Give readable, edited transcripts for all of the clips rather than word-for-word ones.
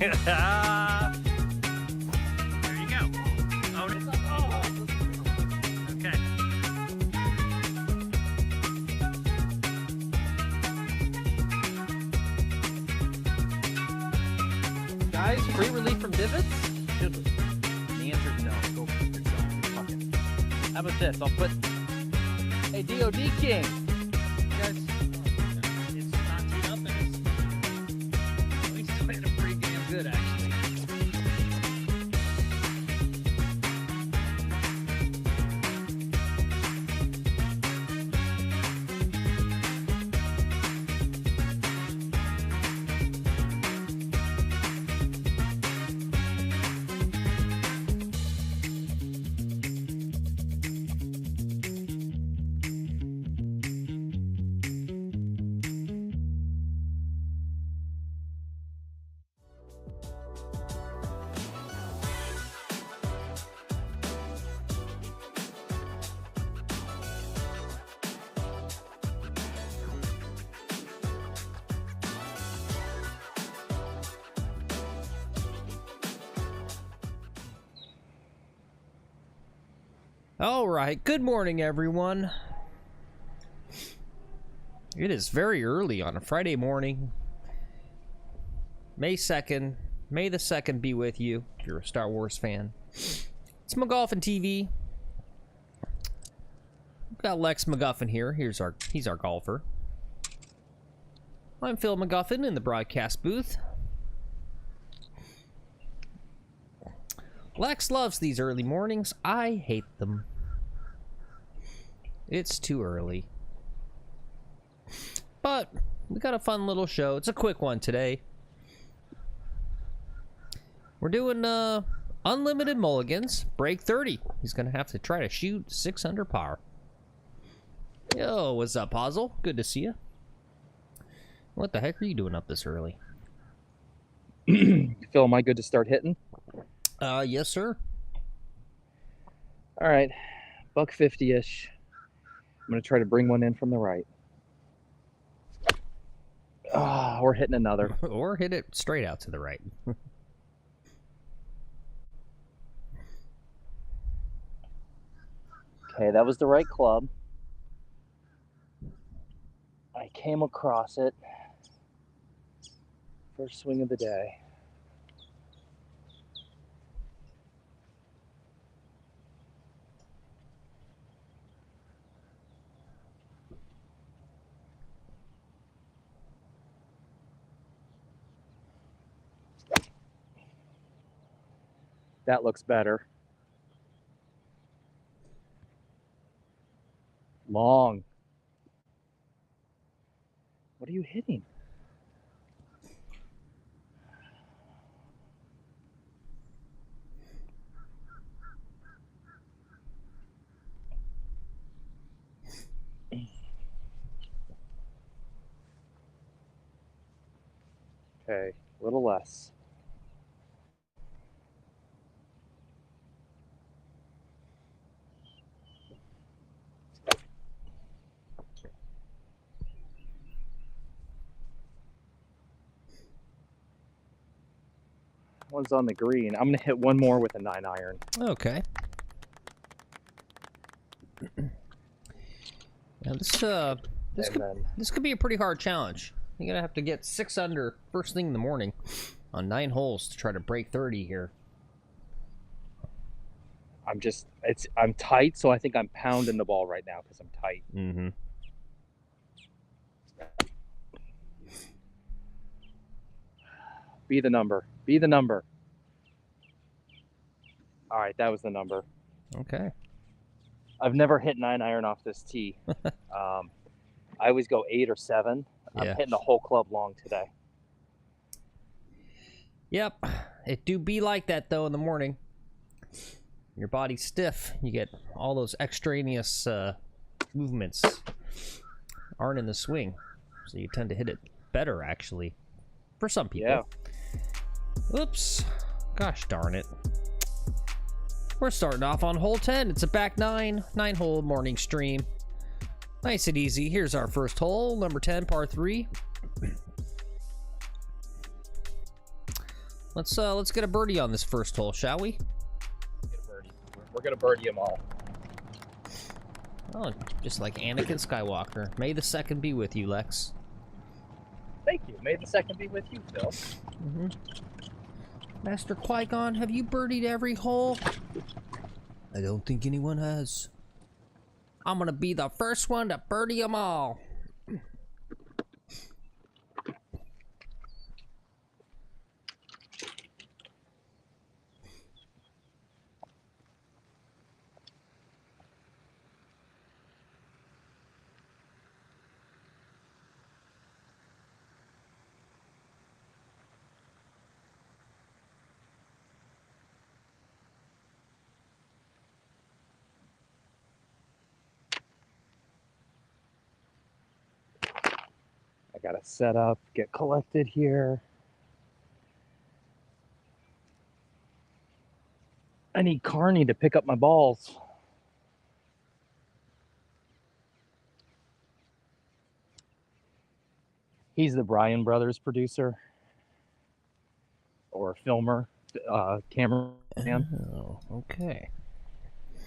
you go. Oh, it's up. Oh. Okay. Guys, free relief from divots? Should we? The answer is no. Go for yourself. Fuck it. How about this? I'll put a DOD King. Guys, It's not teed up, and it's playing pretty damn good, actually. all right, good morning, everyone. It is very early on a Friday morning. May 2nd. May the 2nd be with you if you're a Star Wars fan. It's McGoffin TV. We've got Lex McGuffin here. He's our golfer. I'm Phil McGuffin in the broadcast booth. Lex loves these early mornings. I hate them. It's too early. But we got a fun little show. It's a quick one today. We're doing unlimited mulligans, break 30. He's gonna have to try to shoot 6 under par. Yo, what's up, Hazel? Good to see you. What the heck are you doing up this early? Phil, am I good to start hitting? Yes, sir. All right, $150-ish. I'm gonna try to bring one in from the right. We're hitting another. Or hit it straight out to the right. Okay, that was the right club. I came across it. First swing of the day. That looks better. Long. What are you hitting? Okay, a little less. One's on the green. I'm gonna hit one more with a 9-iron. Okay. Now this could be a pretty hard challenge. You're gonna have to get 6 under first thing in the morning on 9 holes to try to break 30 here. I'm tight, so I think I'm pounding the ball right now because I'm tight. Mm-hmm. Be the number. Be the number. All right, that was the number. Okay. I've never hit 9-iron off this tee. I always go 8 or 7. I'm hitting the whole club long today. Yep. It do be like that, though, in the morning. Your body's stiff. You get all those extraneous movements aren't in the swing. So you tend to hit it better, actually. For some people. Yeah. Oops. Gosh darn it. We're starting off on hole 10. It's a back 9-hole morning stream. Nice and easy. Here's our first hole, number 10, par 3. Let's get a birdie on this first hole, shall we? Get a birdie. We're gonna birdie them all. Oh, just like Anakin Skywalker. May the second be with you, Lex. Thank you. May the second be with you, Phil. Mm-hmm. Master Qui-Gon, have you birdied every hole? I don't think anyone has. I'm gonna be the first one to birdie them all. I gotta set up, get collected here. I need Carney to pick up my balls. He's the Bryan Brothers producer or filmer, cameraman. Oh, okay.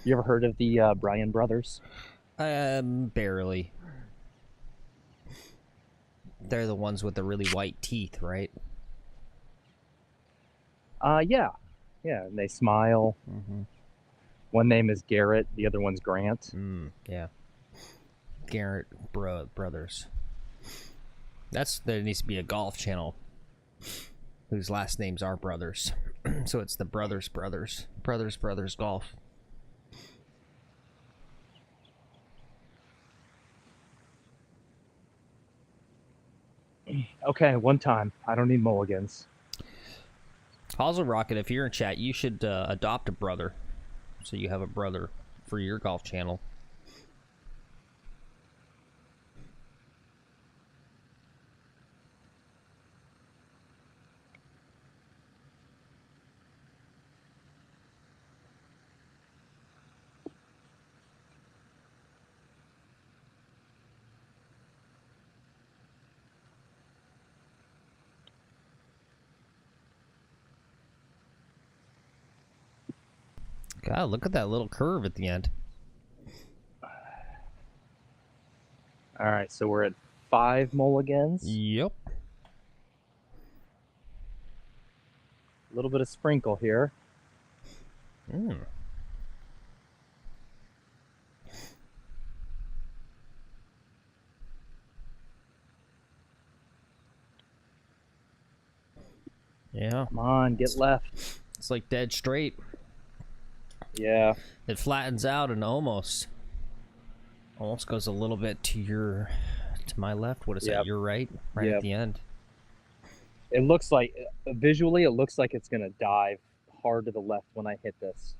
You ever heard of the Bryan Brothers? Barely. They're the ones with the really white teeth, right? Yeah. Yeah, and they smile. Mm-hmm. One name is Garrett, the other one's Grant. Yeah. Garrett Brothers. There needs to be a golf channel whose last names are brothers. So it's the Brothers Golf. Okay, one time. I don't need mulligans. Also, Rocket, if you're in chat, you should adopt a brother. So you have a brother for your golf channel. God, look at that little curve at the end. All right, so we're at 5 mulligans. Yep. A little bit of sprinkle here. Yeah. Come on, get left. It's like dead straight. Yeah. It flattens out and almost goes a little bit to my left. What is that? Your right? Right at the end. It looks like, visually, it looks like it's going to dive hard to the left when I hit this.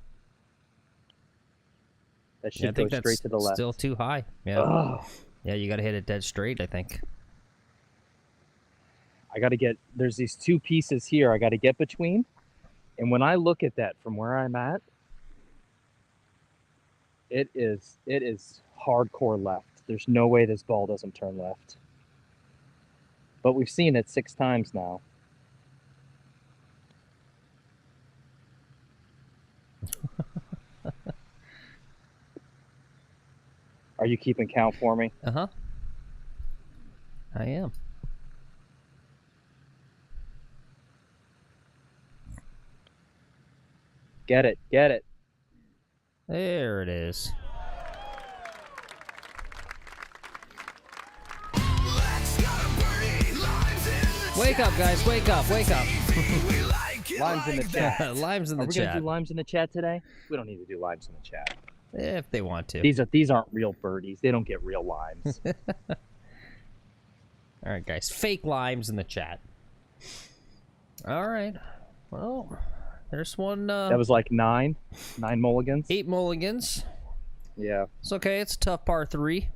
That should go straight to the left. Still too high. Yeah. Ugh. Yeah, you got to hit it dead straight, I think. I got to get, there's these two pieces here I got to get between. And when I look at that from where I'm at, it is hardcore left. There's no way this ball doesn't turn left. But we've seen it 6 times now. Are you keeping count for me? Uh-huh. I am. Get it, get it. There it is. Wake up, guys. Wake up. Wake up. Limes in the chat. Limes in the Are we chat. gonna do limes in the chat today? We don't need to do limes in the chat. If they want to. These aren't real birdies. They don't get real limes. All right, guys. Fake limes in the chat. All right. Well, there's one. That was like 9 mulligans. 8 mulligans. Yeah. It's okay. It's a tough par 3.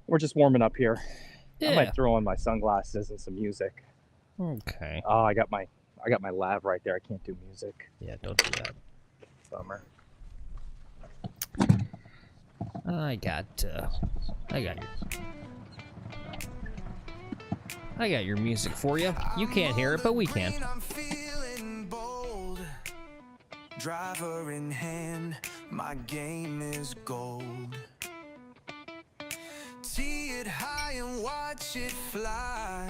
We're just warming up here. Yeah. I might throw on my sunglasses and some music. Okay. Oh, I got my lav right there. I can't do music. Yeah, don't do that. Bummer. I got you. I got your music for you. You can't hear it, but we can. I'm feeling bold. Driver in hand, my game is gold. See it high and watch it fly.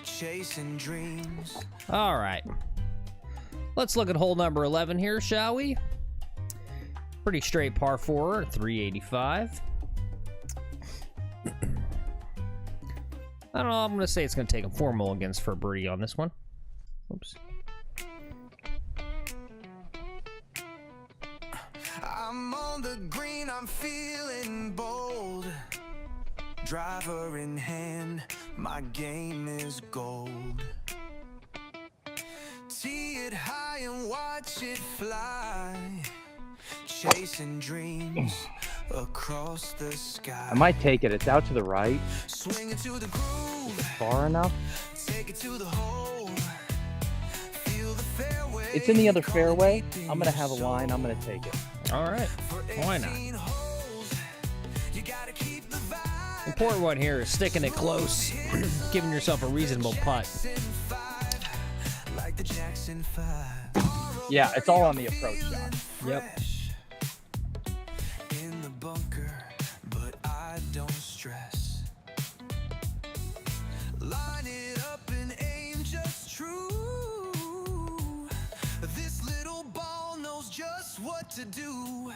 Chasing dreams. All right. Let's look at hole number 11 here, shall we? Pretty straight par 4, 385. I don't know, I'm going to say it's going to take him 4 mulligans for a birdie on this one. Oops. I'm on the green, I'm feeling bold. Driver in hand, my game is gold. See it high and watch it fly. Chasing dreams across the sky. I might take it. It's out to the right. Swing it to the groove. Far enough. Take it to the hole. Feel the fairway. It's in the other fairway. I'm gonna have a line. I'm gonna take it. All right. Why not? Holes, you gotta keep the vibe. Important one here is sticking it close, giving yourself a reasonable putt. Like the Jackson 5. Yeah, it's all on the approach shot. Yep. In the bunker, but I don't stress. Line it up and aim just true. This little ball knows just what to do.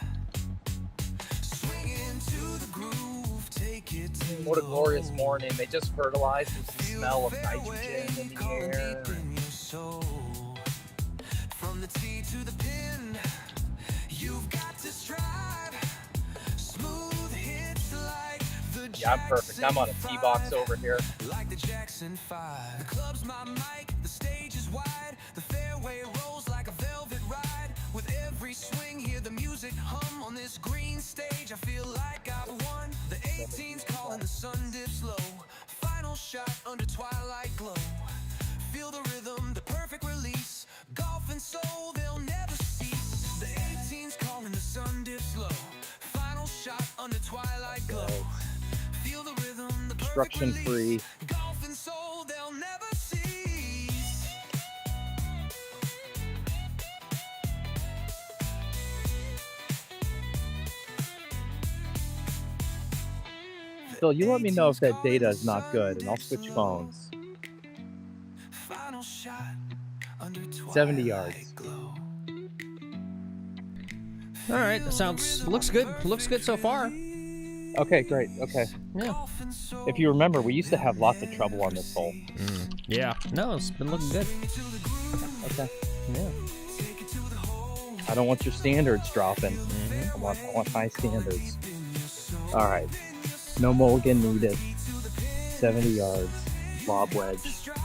Swing into the groove, take it to What a the glorious hole. morning. They just fertilized with the Feel smell of the fairway nitrogen in the calling air. deep in your soul. From the tee to the pin, you've got to strive. Smooth hits like the Yeah, I'm perfect. I'm on a Jackson tee box 5. over here. Like the Jackson 5. The club's my mic, the stage is wide. The fairway rolls like a velvet ride. With every swing, hear the music hum on this green stage. I feel like I've won. The 18's calling, the sun dips low. Final shot under twilight glow. Feel the rhythm, the perfect release. Golf and soul, they'll never cease. The 18's calling, the sun dips low. Final shot under twilight glow. Feel the rhythm, the perfect Obstruction free. release. Golf and soul, they'll never cease. Phil, you let me know if that data is not good, and I'll switch phones. Final shot under 70 yards. twilight glow. All right, that sounds looks good. Looks good so far. Okay, great. Okay. Yeah. Golf and soul, If you remember, we used to have lots of trouble on this hole. Yeah. No, it's been looking good. bring it to the groove. Okay. Yeah. Take it to the hole. I don't want your standards dropping. I want high standards. All right. No mulligan needed. 70 yards. Lob wedge. Smoothest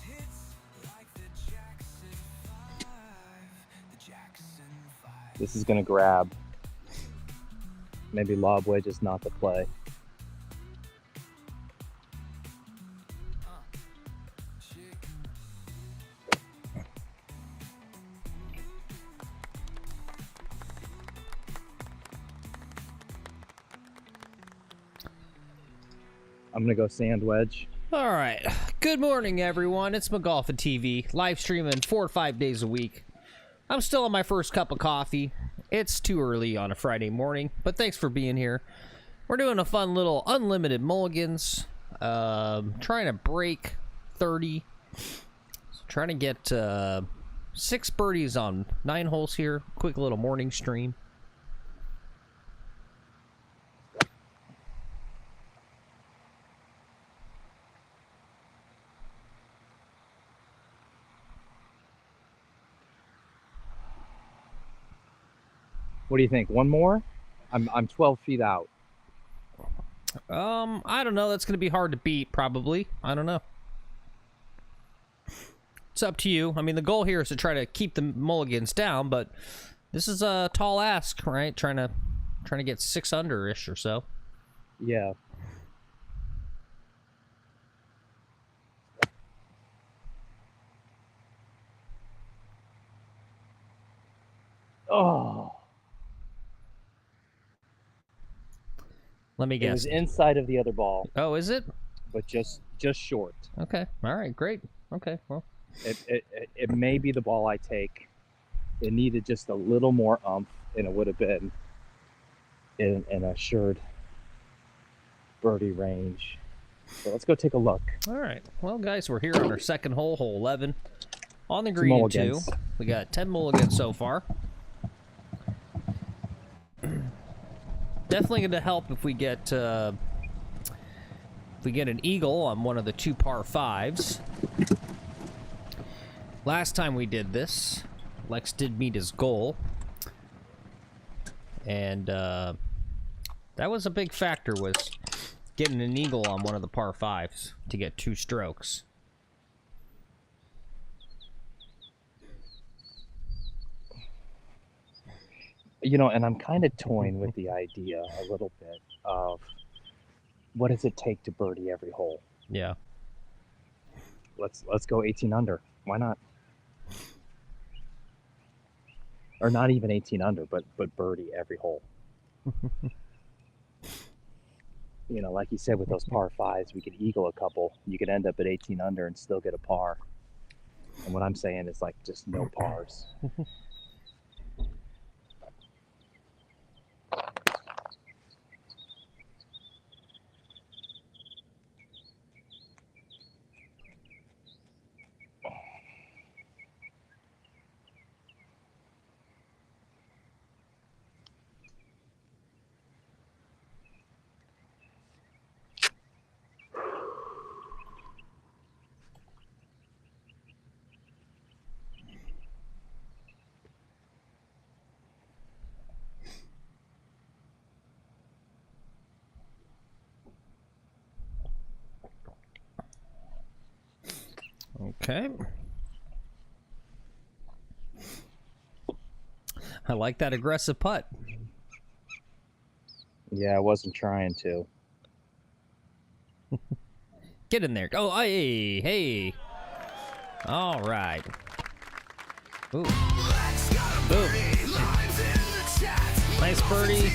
hits like the Jackson 5. The Jackson 5. This is going to grab. Maybe lob wedge is not the play. I'm going to go sand wedge. All right. Good morning, everyone. It's McGolfin TV, live streaming 4 or 5 days a week. I'm still on my first cup of coffee. It's too early on a Friday morning, but thanks for being here. We're doing a fun little unlimited mulligans. Trying to break 30. Trying to get 6 birdies on 9 holes here. Quick little morning stream. What do you think? One more? I'm 12 feet out. I don't know. That's going to be hard to beat, probably. I don't know. It's up to you. I mean, the goal here is to try to keep the mulligans down, but this is a tall ask, right? Trying to get 6 under-ish or so. Yeah. Oh. Let me It guess. was inside of the other ball, Oh, is it? but just short. Okay. All right. Great. Okay. Well. It may be the ball I take. It needed just a little more umph, and it would have been in an assured birdie range. So let's go take a look. All right. Well, guys, we're here on our second hole, hole 11. On the Some green, too. mulligans. We got 10 mulligans so far. Definitely going to help if we get an eagle on one of the 2 par 5s. Last time we did this, Lex did meet his goal. And that was a big factor, was getting an eagle on one of the par 5s to get 2 strokes. You know, and I'm kind of toying with the idea a little bit of what does it take to birdie every hole? Yeah. Let's go 18 under. Why not? Or not even 18 under, but birdie every hole. You know, like you said, with those par 5s, we could eagle a couple. You could end up at 18 under and still get a par. And what I'm saying is like just no pars. Okay. I like that aggressive putt. Yeah, I wasn't trying to. Get in there. Oh, hey, hey. All right. Ooh. Boom. Nice birdie.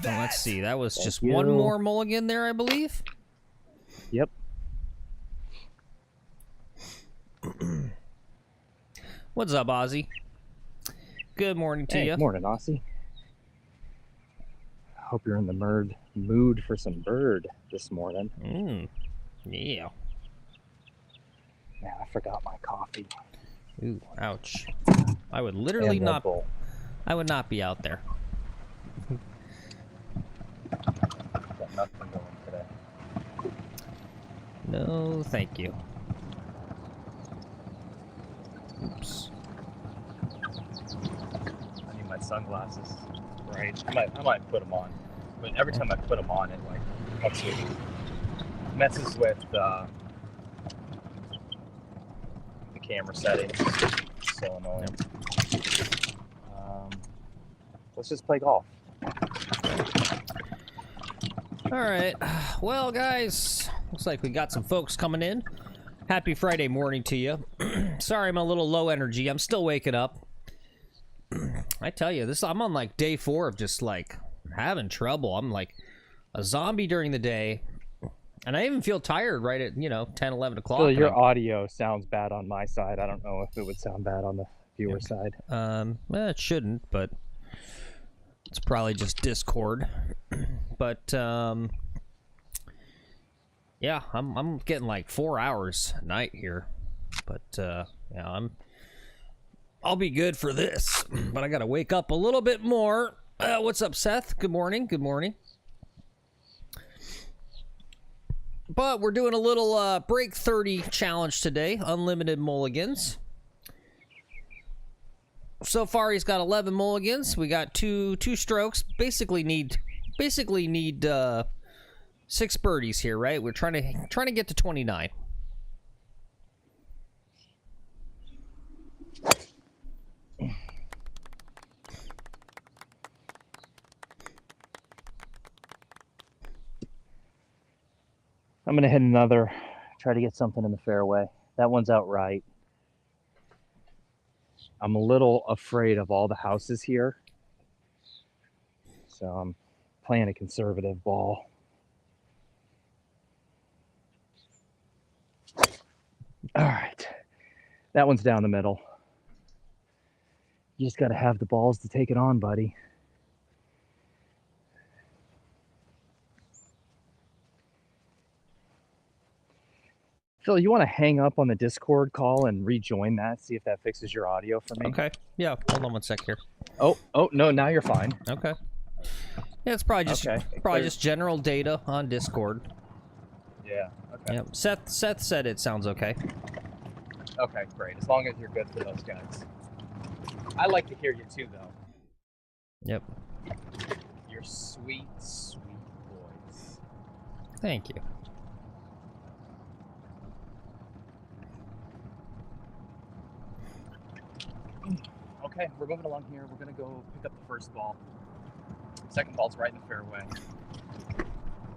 Oh, let's see. That was just one more mulligan there, I believe. Yep. What's up, Ozzy? Good morning to you. Morning, Aussie. Hope you're in the mood for some bird this morning. Yeah. Man, I forgot my coffee. Ooh, ouch. I would literally And Red Bull. I would not be out there. Got nothing going today. No, thank you. Oops. I need my sunglasses. Right. I might put them on, but every time I put them on, it like messes with the camera settings. So annoying. Let's just play golf. All right. Well, guys, looks like we got some folks coming in. Happy Friday morning to you. Sorry, I'm a little low energy. I'm still waking up. I tell you, I'm on like day 4 of just like having trouble. I'm like a zombie during the day, and I even feel tired right at 10, 11 o'clock. So your audio sounds bad on my side. I don't know if it would sound bad on the viewer side. It shouldn't, but it's probably just Discord. But yeah, I'm getting like 4 hours a night here, but yeah, I'll be good for this, but I gotta wake up a little bit more. What's up, Seth? Good morning. Good morning. But we're doing a little break 30 challenge today. Unlimited mulligans. So far, he's got 11 mulligans. We got two strokes. Basically need 6 birdies here, right? We're trying to get to 29. I'm gonna hit another, try to get something in the fairway. That one's out right. I'm a little afraid of all the houses here, so I'm playing a conservative ball. All right. That one's down the middle. You just got to have the balls to take it on, buddy. Phil, you want to hang up on the Discord call and rejoin that, see if that fixes your audio for me? Okay. Yeah. Hold on one sec here. Oh, no, now you're fine. Okay. Yeah, it's probably just just general data on Discord. Yeah. Okay. Yeah. Seth said it sounds okay. Okay, great. As long as you're good for those guys. I like to hear you too, though. Yep. You're sweet, sweet boys. Thank you. Okay, we're moving along here. We're gonna go pick up the first ball. Second ball's right in the fairway.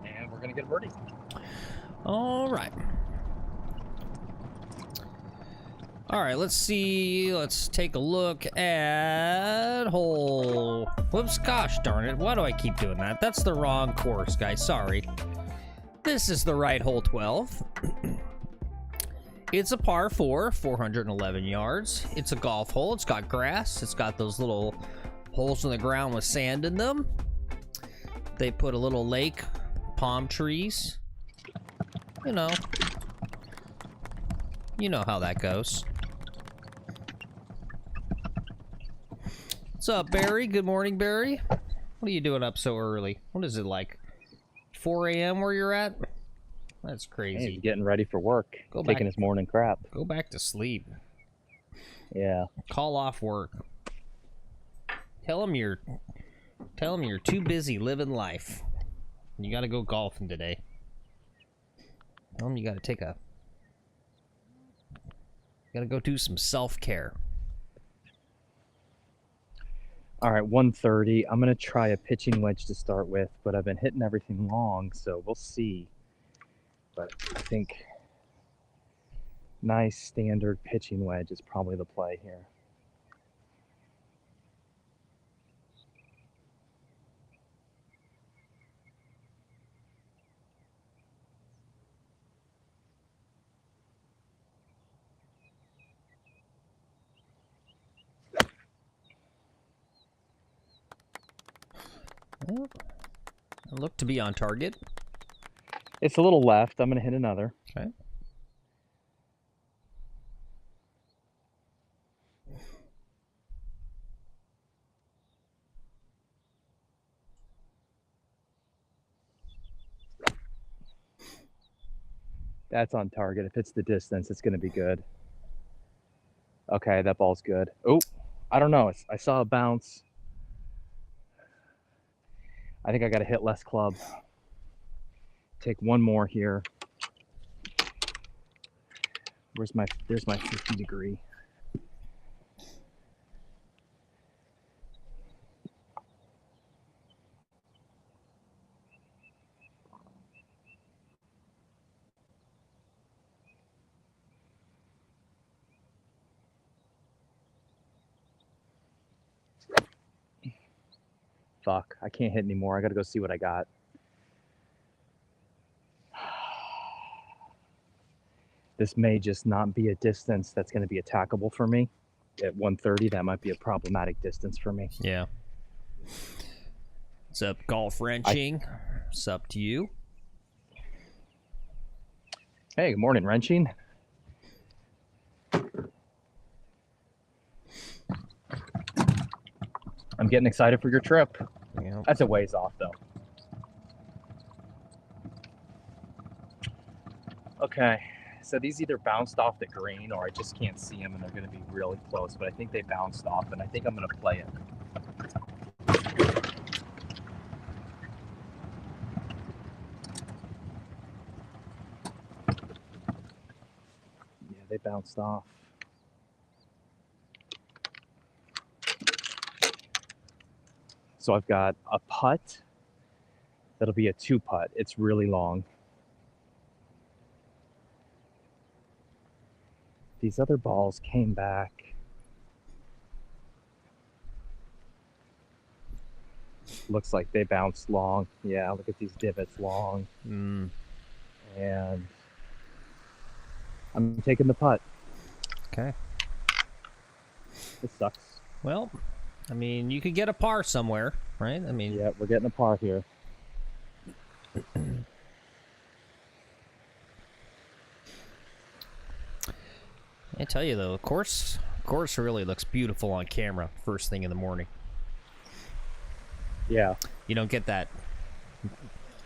And we're gonna get a birdie. All right. All right, let's see. Let's take a look at hole. Whoops, gosh darn it. Why do I keep doing that? That's the wrong course, guys. Sorry. This is the right hole 12. It's a par 4, 411 yards. It's a golf hole. It's got grass. It's got those little holes in the ground with sand in them. They put a little lake, palm trees. You know how that goes. What's up, Barry? Good morning, Barry. What are you doing up so early? What is it, like 4 a.m. where you're at? That's crazy. He's getting ready for work. Taking his morning crap. Go back to sleep. Yeah. Call off work. Tell him you're too busy living life. You got to go golfing today. Tell him you got to go do some self-care. All right, 130. I'm going to try a pitching wedge to start with, but I've been hitting everything long, so we'll see. But I think nice standard pitching wedge is probably the play here. Well, I look to be on target. It's a little left. I'm going to hit another. Okay. That's on target. If it's the distance, it's going to be good. Okay, that ball's good. Oh, I don't know. I saw a bounce. I think I got to hit less club. Take one more here. There's my 50 degree. Fuck, I can't hit anymore. I got to go see what I got. This may just not be a distance that's going to be attackable for me. At 130, that might be a problematic distance for me. Yeah. What's up, Golf Wrenching? What's up to you? Hey, good morning, Wrenching. I'm getting excited for your trip. Yeah. That's a ways off, though. Okay, so these either bounced off the green or I just can't see them and they're going to be really close, but I think they bounced off and I think I'm going to play it. Yeah, they bounced off. So I've got a putt. That'll be a 2-putt. It's really long. These other balls came back. looks like they bounced long. Yeah, look at these divots long. Mm. And I'm taking the putt. Okay. This sucks. Well, I mean, you could get a par somewhere, right? I mean, Yeah, we're getting a par here. I tell you though, course really looks beautiful on camera first thing in the morning. Yeah. You don't get that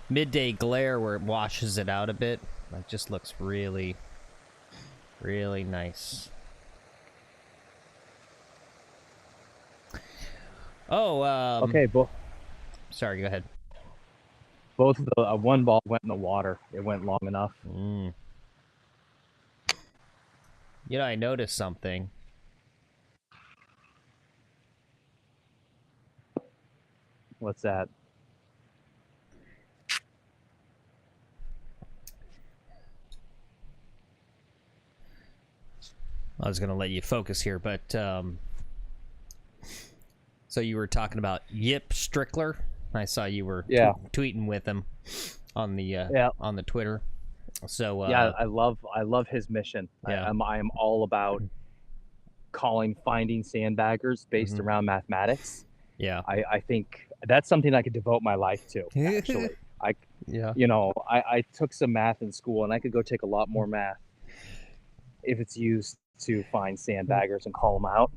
midday glare where it washes it out a bit. It just looks really, really nice. Oh, Okay, sorry, go ahead. both of the one ball went in the water. It went long enough. Mm. You know, I noticed something. What's that? I was gonna let you focus here, but so you were talking about Yip Strickler. I saw you were tweeting with him on the on the Twitter. So yeah, I love his mission. Yeah. I am all about finding sandbaggers based around mathematics. Yeah. I think that's something I could devote my life to. Actually, I took some math in school, and I could go take a lot more math if it's used to find sandbaggers and call them out.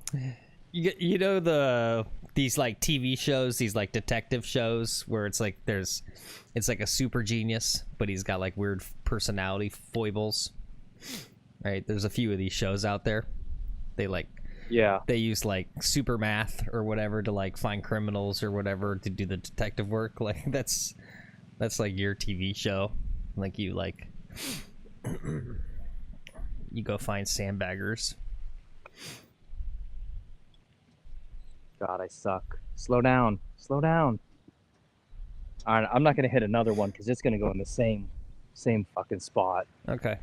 You know these like TV shows, these like detective shows where it's like it's like a super genius, but he's got like weird personality foibles. Right? There's a few of these shows out there. They use like super math or whatever to like find criminals or whatever to do the detective work. Like that's like your TV show. Like you go find sandbaggers. God, I suck. Slow down. All right, I'm not gonna hit another one because it's gonna go in the same fucking spot. Okay.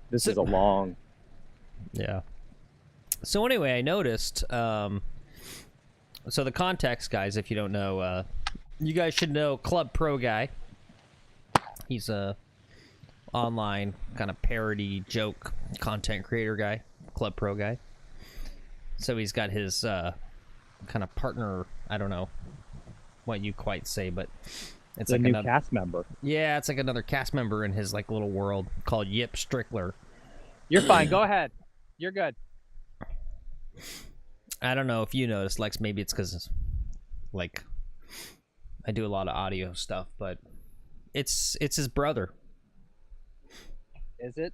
This is a long. Yeah. So anyway, I noticed. So the context, guys, if you don't know, you guys should know Club Pro Guy. He's a online kind of parody joke content creator guy, Club Pro Guy. So he's got his kind of partner. I don't know what you quite say, but it's a like new another cast member. Yeah, it's like another cast member in his like little world called Yip Strickler. You're fine. Go ahead. You're good. I don't know if you noticed, Lex. Maybe it's because like I do a lot of audio stuff, but it's his brother. Is it?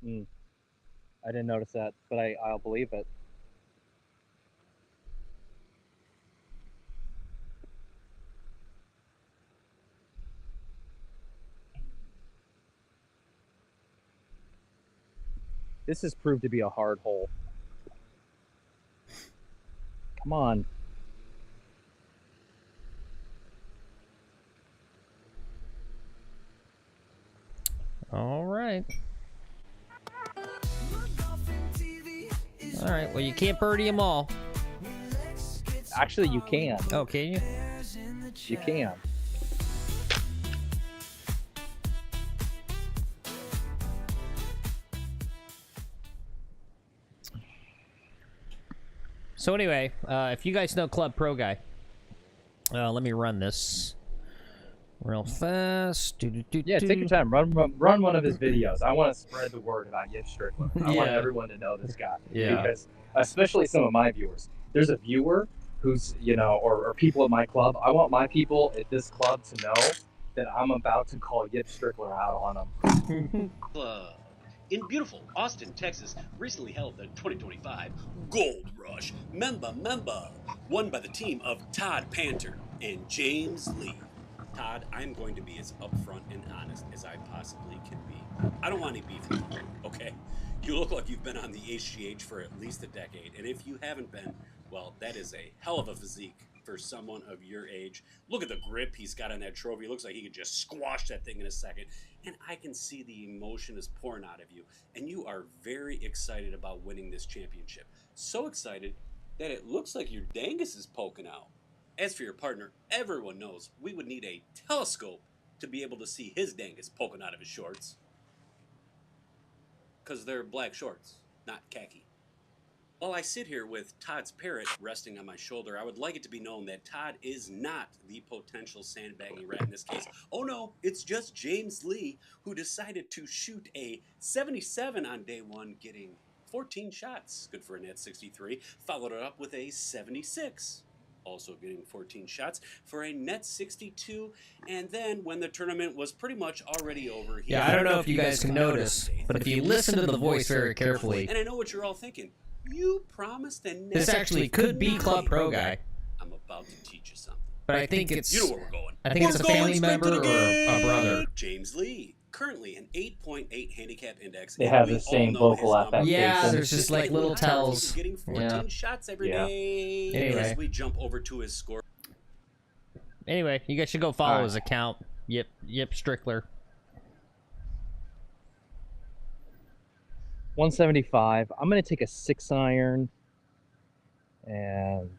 I didn't notice that, but I'll believe it. This has proved to be a hard hole. Come on. All right. All right. Well, you can't birdie them all. Actually, you can. Oh, can you? You can. So anyway, if you guys know Club Pro Guy, let me run this real fast. Yeah, take your time. Run one of his videos. I want to spread the word about Yip Strickland. I want everyone to know this guy. Yeah. Because especially some of my viewers. There's a viewer who's, or people at my club. I want my people at this club to know that I'm about to call Yip Strickler out on them. In beautiful Austin, Texas, recently held the 2025 Gold Rush Memba, won by the team of Todd Panter and James Lee. Todd, I'm going to be as upfront and honest as I possibly can be. I don't want any beef with you, okay? You look like you've been on the HGH for at least a decade, and if you haven't been, well, that is a hell of a physique for someone of your age. Look at the grip he's got on that trophy. It looks like he could just squash that thing in a second. And I can see the emotion is pouring out of you. And you are very excited about winning this championship. So excited that it looks like your dangus is poking out. As for your partner, everyone knows we would need a telescope to be able to see his dangus poking out of his shorts. Because they're black shorts, not khaki. While I sit here with Todd's parrot resting on my shoulder, I would like it to be known that Todd is not the potential sandbagging rat in this case. Oh no, it's just James Lee, who decided to shoot a 77 on day one, getting 14 shots, good for a net 63, followed it up with a 76, also getting 14 shots for a net 62, and then when the tournament was pretty much already over, he Yeah, I don't know if you guys can notice, but if you listen to the voice very carefully, and I know what you're all thinking. You promised a net. this actually could be Club Pro Guy, I'm about to teach you something. but I think it's You know where we're going. I think it's a family member or a brother. James Lee, currently an 8.8 handicap index. They and have we the same all know vocal his number. affectation. Yeah, there's just like little tells. He's getting 14 Yeah. shots every Yeah. day. Anyway. As we jump over to his score. Anyway, you guys should go follow Alright. his account. Yep, Strickler. 175. I'm going to take a 6-iron, and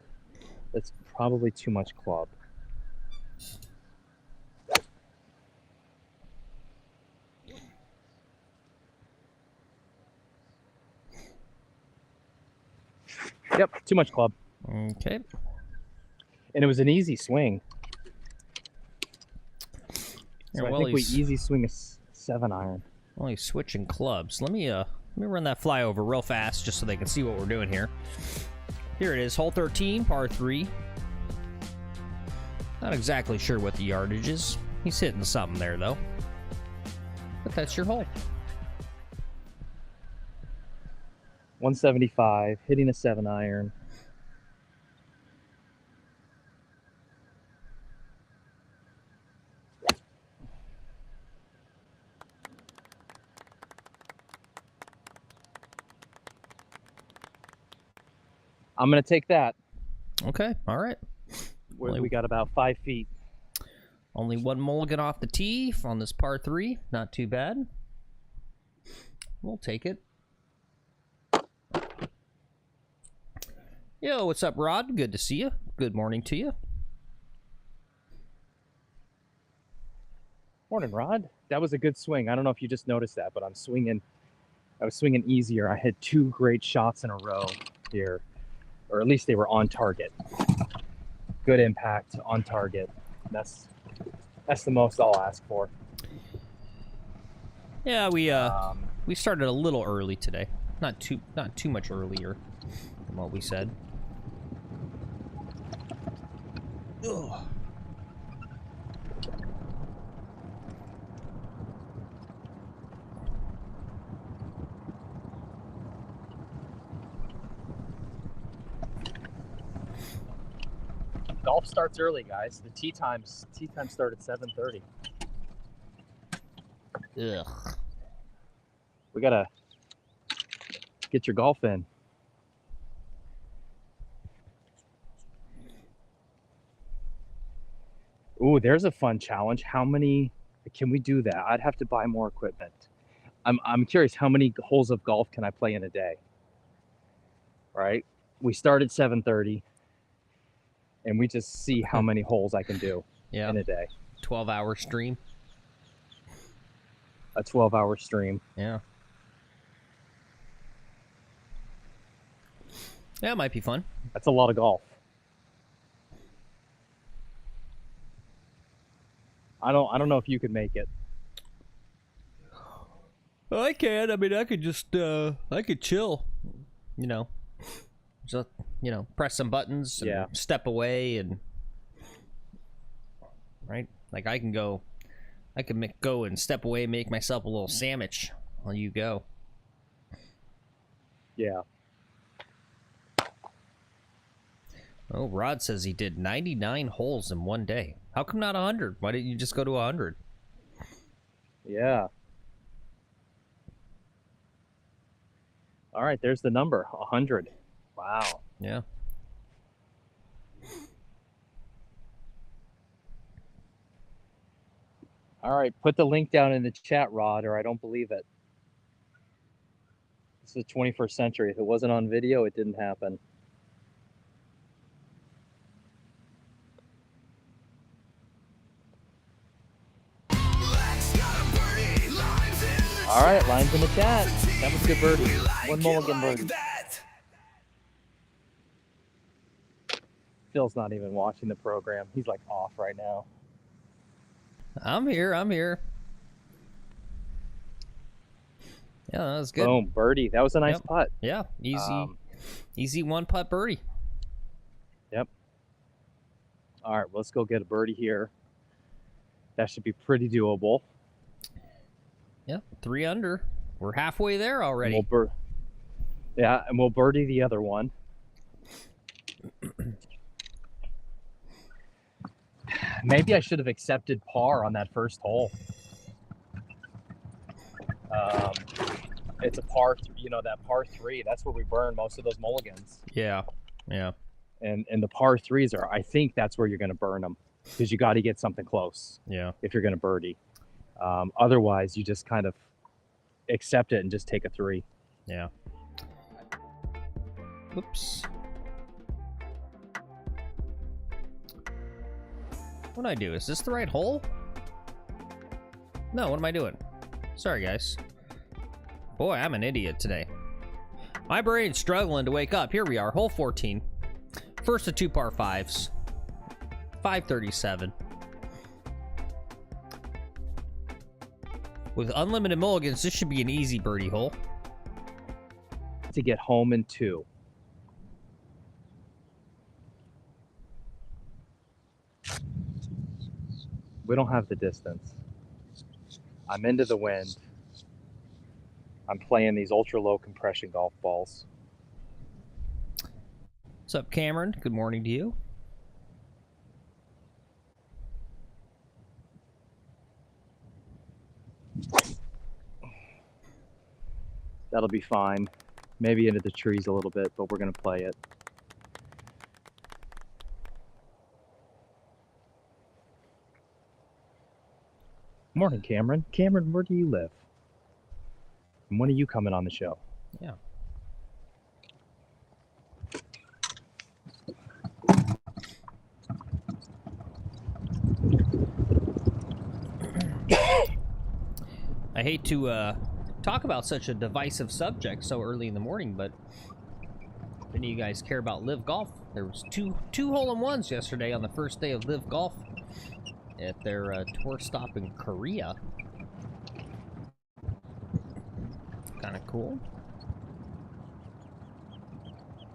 that's probably too much club. Yep, too much club. Okay. And it was an easy swing. So Yeah, I well, think we he's- easy swing a 7-iron. Well, he's switching clubs. Let me run that flyover real fast just so they can see what we're doing here. Here it is, hole 13, par 3. Not exactly sure what the yardage is. He's hitting something there, though. But that's your hole. 175, hitting a 7-iron. I'm going to take that. Okay, all right. We got about 5 feet. Only one mulligan off the tee on this par 3. Not too bad. We'll take it. Yo, what's up, Rod? Good to see you. Good morning to you. Morning, Rod. That was a good swing. I don't know if you just noticed that, but I was swinging easier. I had 2 great shots in a row here, or at least they were on target. Good impact on target. That's the most I'll ask for. Yeah, we started a little early today. Not too much earlier than what we said. Ugh. Golf starts early, guys. The tee time start at 7:30. Ugh. We gotta get your golf in. Ooh, there's a fun challenge. How many can we do that? I'd have to buy more equipment. I'm curious, how many holes of golf can I play in a day? Right? We start at 7:30 and we just see how many holes I can do Yeah. in a day. 12-hour stream. A 12-hour stream. Yeah. Yeah, it might be fun. That's a lot of golf. I don't know if you could make it. I can. I mean, I could just, I could chill. You know, just, press some buttons and Yeah. step away and, right? Like I can go and step away and make myself a little sandwich while you go. Yeah. Oh, Rod says he did 99 holes in one day. How come not 100? Why didn't you just go to 100? Yeah. All right, there's the number, 100. Wow. Yeah. All right, put the link down in the chat, Rod, or I don't believe it. This is the 21st century. If it wasn't on video, it didn't happen. All right, lines in the chat. That was a good birdie. One mulligan birdie. Phil's not even watching the program. He's like off right now. I'm here. I'm here. Yeah, that was good. Boom, birdie. That was a nice putt. Yeah, easy one putt birdie. Yep. All right, let's go get a birdie here. That should be pretty doable. Yeah, 3 under. We're halfway there already. And we'll birdie the other one. Maybe I should have accepted par on that first hole. It's a par, that par 3. That's where we burn most of those mulligans. Yeah. And the par 3s I think that's where you're going to burn them, because you got to get something close. Yeah. If you're going to birdie. Otherwise, you just kind of accept it and just take a 3. Yeah. Whoops. What do I do? Is this the right hole? No, what am I doing? Sorry, guys. Boy, I'm an idiot today. My brain's struggling to wake up. Here we are, hole 14. First of 2 par 5s. 537. With unlimited mulligans, this should be an easy birdie hole. To get home in 2. We don't have the distance. I'm into the wind. I'm playing these ultra low compression golf balls. What's up, Cameron? Good morning to you. That'll be fine. Maybe into the trees a little bit, but we're going to play it. Morning, Cameron. Cameron, where do you live? And when are you coming on the show? Yeah. I hate to talk about such a divisive subject so early in the morning, but if any of you guys care about live golf, there was two hole-in-ones yesterday on the first day of live golf at their tour stop in Korea. Kind of cool.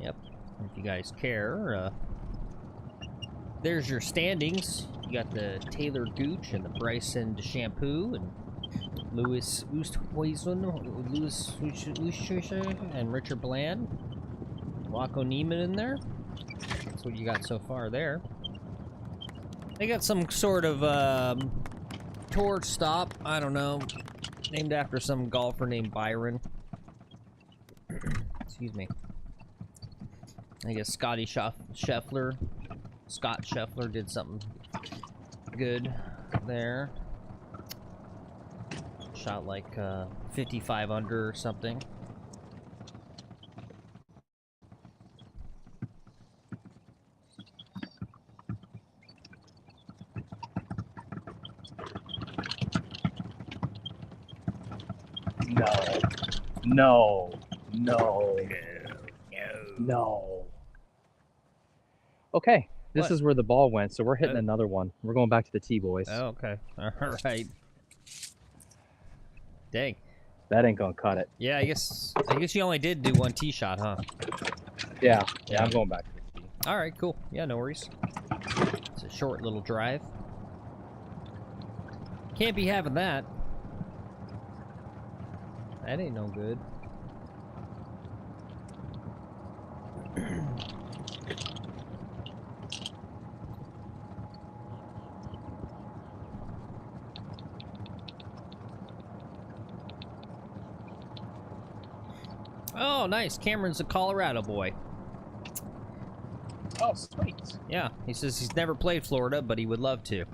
Yep. If you guys care, there's your standings. You got the Taylor Gooch and the Bryson DeChambeau and Lewis and Richard Bland. Waco Neiman in there. That's what you got so far there. They got some sort of tour stop, I don't know, named after some golfer named Byron. Excuse me. I guess Scott Scheffler did something good there. Shot like 55 under or something. No. Okay, this is where the ball went, so we're hitting another one. We're going back to the tee, boys. Oh, okay. All right. Dang. That ain't gonna cut it. Yeah, I guess you only did do 1 tee shot, huh? Yeah, I'm going back to the tee. All right, cool. Yeah, no worries. It's a short little drive. Can't be having that. That ain't no good. Oh, nice. Cameron's a Colorado boy. Oh, sweet. Yeah, he says he's never played Florida, but he would love to.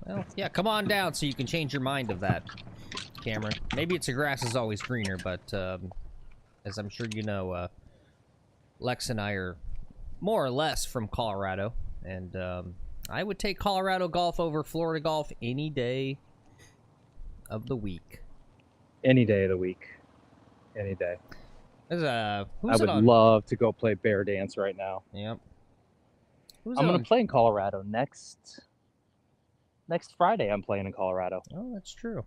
Well, yeah, come on down so you can change your mind of that, Cameron. Maybe it's the grass is always greener, but as I'm sure you know, Lex and I are more or less from Colorado, and I would take Colorado golf over Florida golf any day of the week. Any day of the week. Any day. Who's I it would on? love to go play bear dance right now. Yep. Who's I'm it going on? to play in Colorado next Friday. I'm playing in Colorado. Oh, that's true.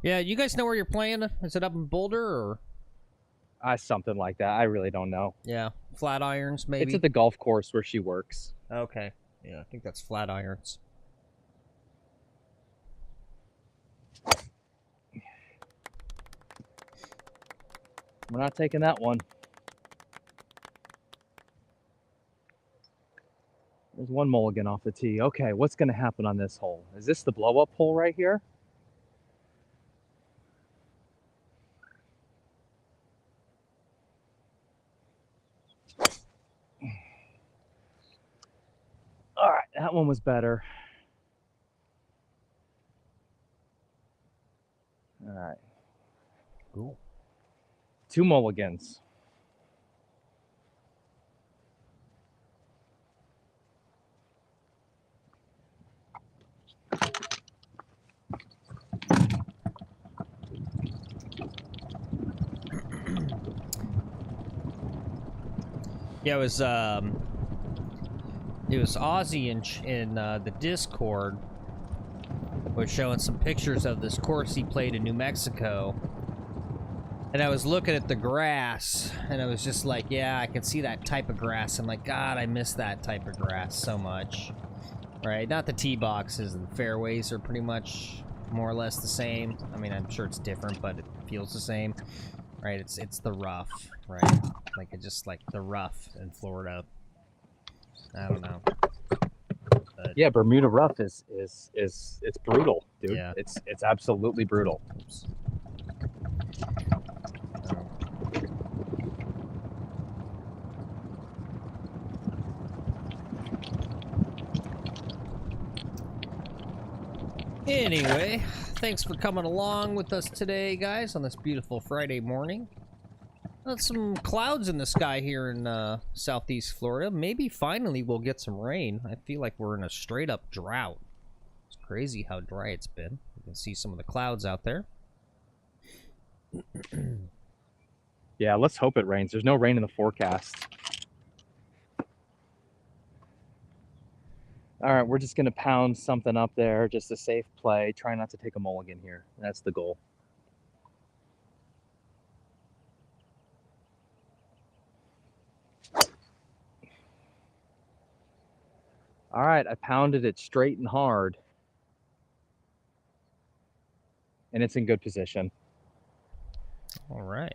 Yeah, you guys know where you're playing? Is it up in Boulder or? Something like that. I really don't know. Yeah, Flatirons maybe. It's at the golf course where she works. Okay. Yeah, I think that's Flatirons. We're not taking that one. There's one mulligan off the tee. Okay, what's going to happen on this hole? Is this the blow-up hole right here? All right, that one was better. All right. Cool. 2 mulligans. Yeah, it was Ozzy in the Discord was showing some pictures of this course he played in New Mexico. And I was looking at the grass, and I was just like, yeah, I can see that type of grass. I'm like, God, I miss that type of grass so much. Right? Not the tee boxes and fairways are pretty much more or less the same. I mean, I'm sure it's different, but it feels the same. Right? It's the rough, right? Like, it's just like the rough in Florida. I don't know. But, Yeah, Bermuda rough is it's brutal, dude. Yeah. It's absolutely brutal. oops. Anyway, thanks for coming along with us today, guys, on this beautiful Friday morning. Some clouds in the sky here in southeast Florida. Maybe finally we'll get some rain. I feel like we're in a straight-up drought. It's crazy how dry it's been. You can see some of the clouds out there. Yeah, let's hope it rains. There's no rain in the forecast. All right, we're just going to pound something up there, just a safe play. Try not to take a mulligan here. That's the goal. All right, I pounded it straight and hard. And it's in good position. All right.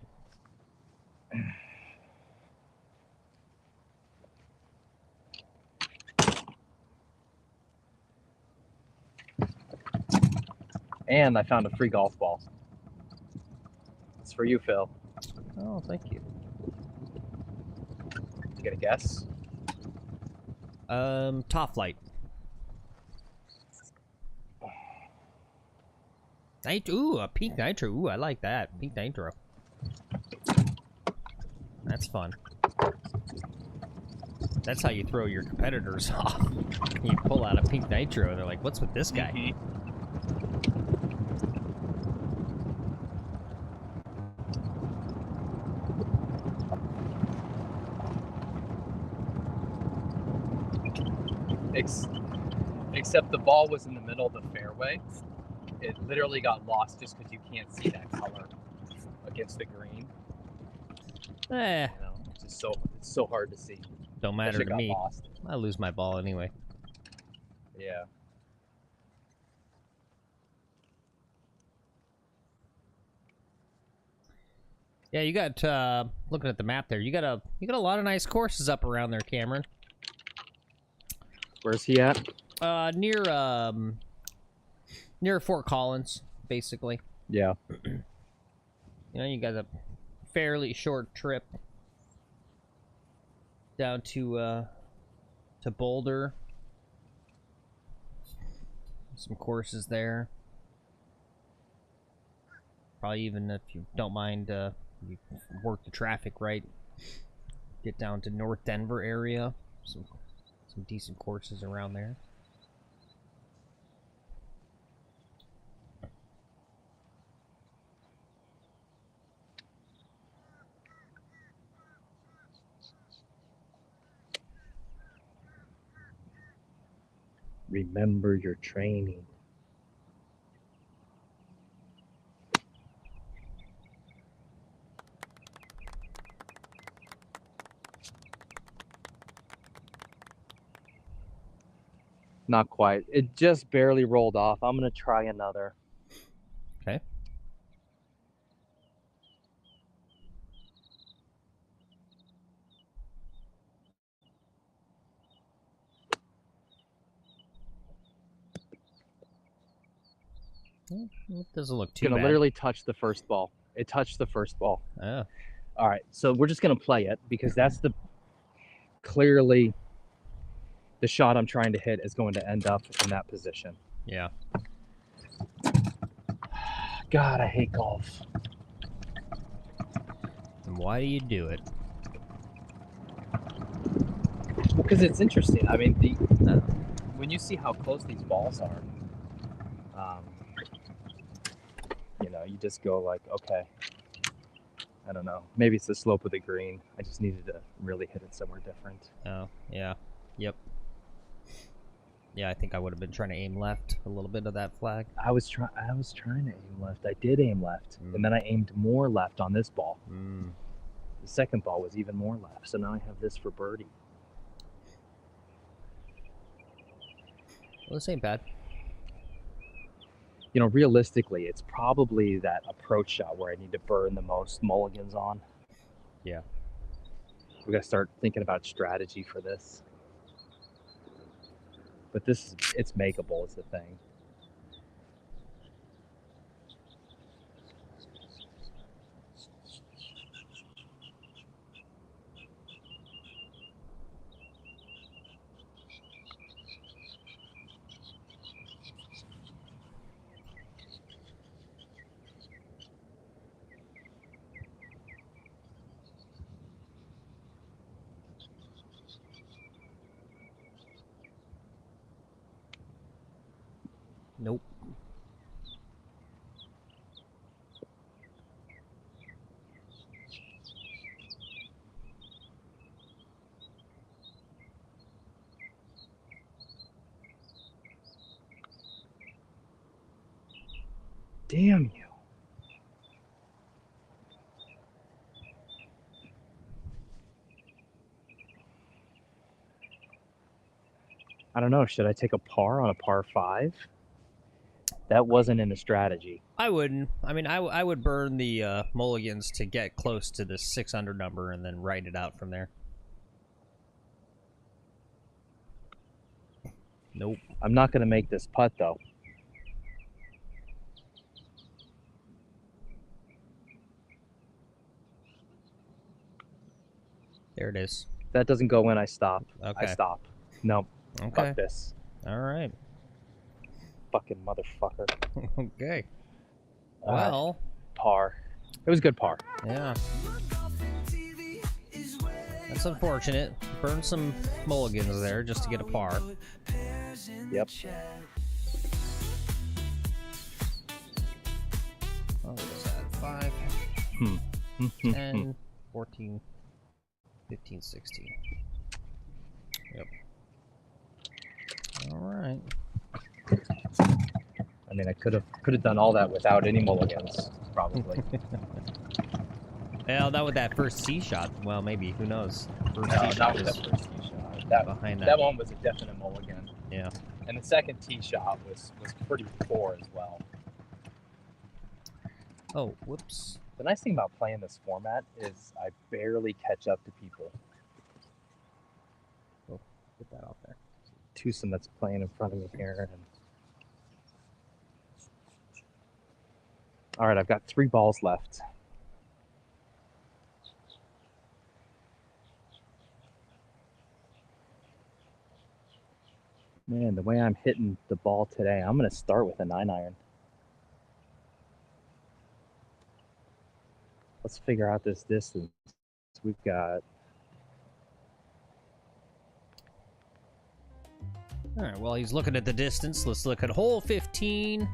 And I found a free golf ball. It's for you, Phil. Oh, thank you. You get a guess? Top flight. Ooh, a pink nitro. Ooh, I like that. Pink nitro. That's fun. That's how you throw your competitors off. You pull out a pink nitro, and they're like, "What's with this guy?" Mm-hmm. Except the ball was in the middle of the fairway. It literally got lost just because you can't see that color against the green. Eh, You know, it's so hard to see. don't That matter shit to got me. lost. I lose my ball anyway. Yeah. Yeah, you got looking at the map there. You got a lot of nice courses up around there, Cameron. Where's he at? Near Fort Collins, basically. Yeah. You know, you got a fairly short trip down to Boulder. Some courses there. Probably even if you don't mind, you work the traffic right. Get down to North Denver area. Some decent courses around there. Remember your training. Not quite. It just barely rolled off. I'm gonna try another. Okay. It doesn't look too Gonna bad. literally touch the first ball. It touched the first ball. Oh. All right, so we're just gonna play it because that's clearly the shot I'm trying to hit is going to end up in that position. Yeah. God, I hate golf. And why do you do it? Because it's interesting. I mean, No. when you see how close these balls are, you know, you just go like, okay, I don't know. Maybe it's the slope of the green. I just needed to really hit it somewhere different. Oh, yeah. Yep. Yeah, I think I would have been trying to aim left a little bit of that flag. I was trying to aim left. I did aim left, and then I aimed more left on this ball. The second ball was even more left, so now I have this for birdie. Well, this ain't bad. You know, realistically, it's probably that approach shot where I need to burn the most mulligans on. Yeah. We got to start thinking about strategy for this. But it's makeable is the thing. Nope. Damn you. I don't know. Should I take a par on a par 5? That wasn't in the strategy. I wouldn't. I mean, I would burn the mulligans to get close to the 600 number and then write it out from there. Nope. I'm not going to make this putt, though. There it is. If that doesn't go in, I stop. Okay. I stop. No. Okay. Fuck this. All right. Fucking motherfucker. Okay. All right. Well. Par. It was good par. Yeah. That's unfortunate. Burn some mulligans there just to get a par. Yep. Oh, what is that? 5, 10, 14, 15, 16. Yep. All right. I mean, I could have done all that without any mulligans, probably. Well, that with that first tee shot. Well, maybe. Who knows? First No, tee not shot with is that first tee shot. That behind that. that one was a definite mulligan. Yeah. And the second tee shot was pretty poor as well. Oh, whoops. The nice thing about playing this format is I barely catch up to people. Oh, get that off there. Twosome that's playing in front of me here. And... All right, I've got 3 balls left. Man, the way I'm hitting the ball today, I'm going to start with a 9-iron. Let's figure out this distance. We've got... All right, while he's looking at the distance, let's look at hole 15.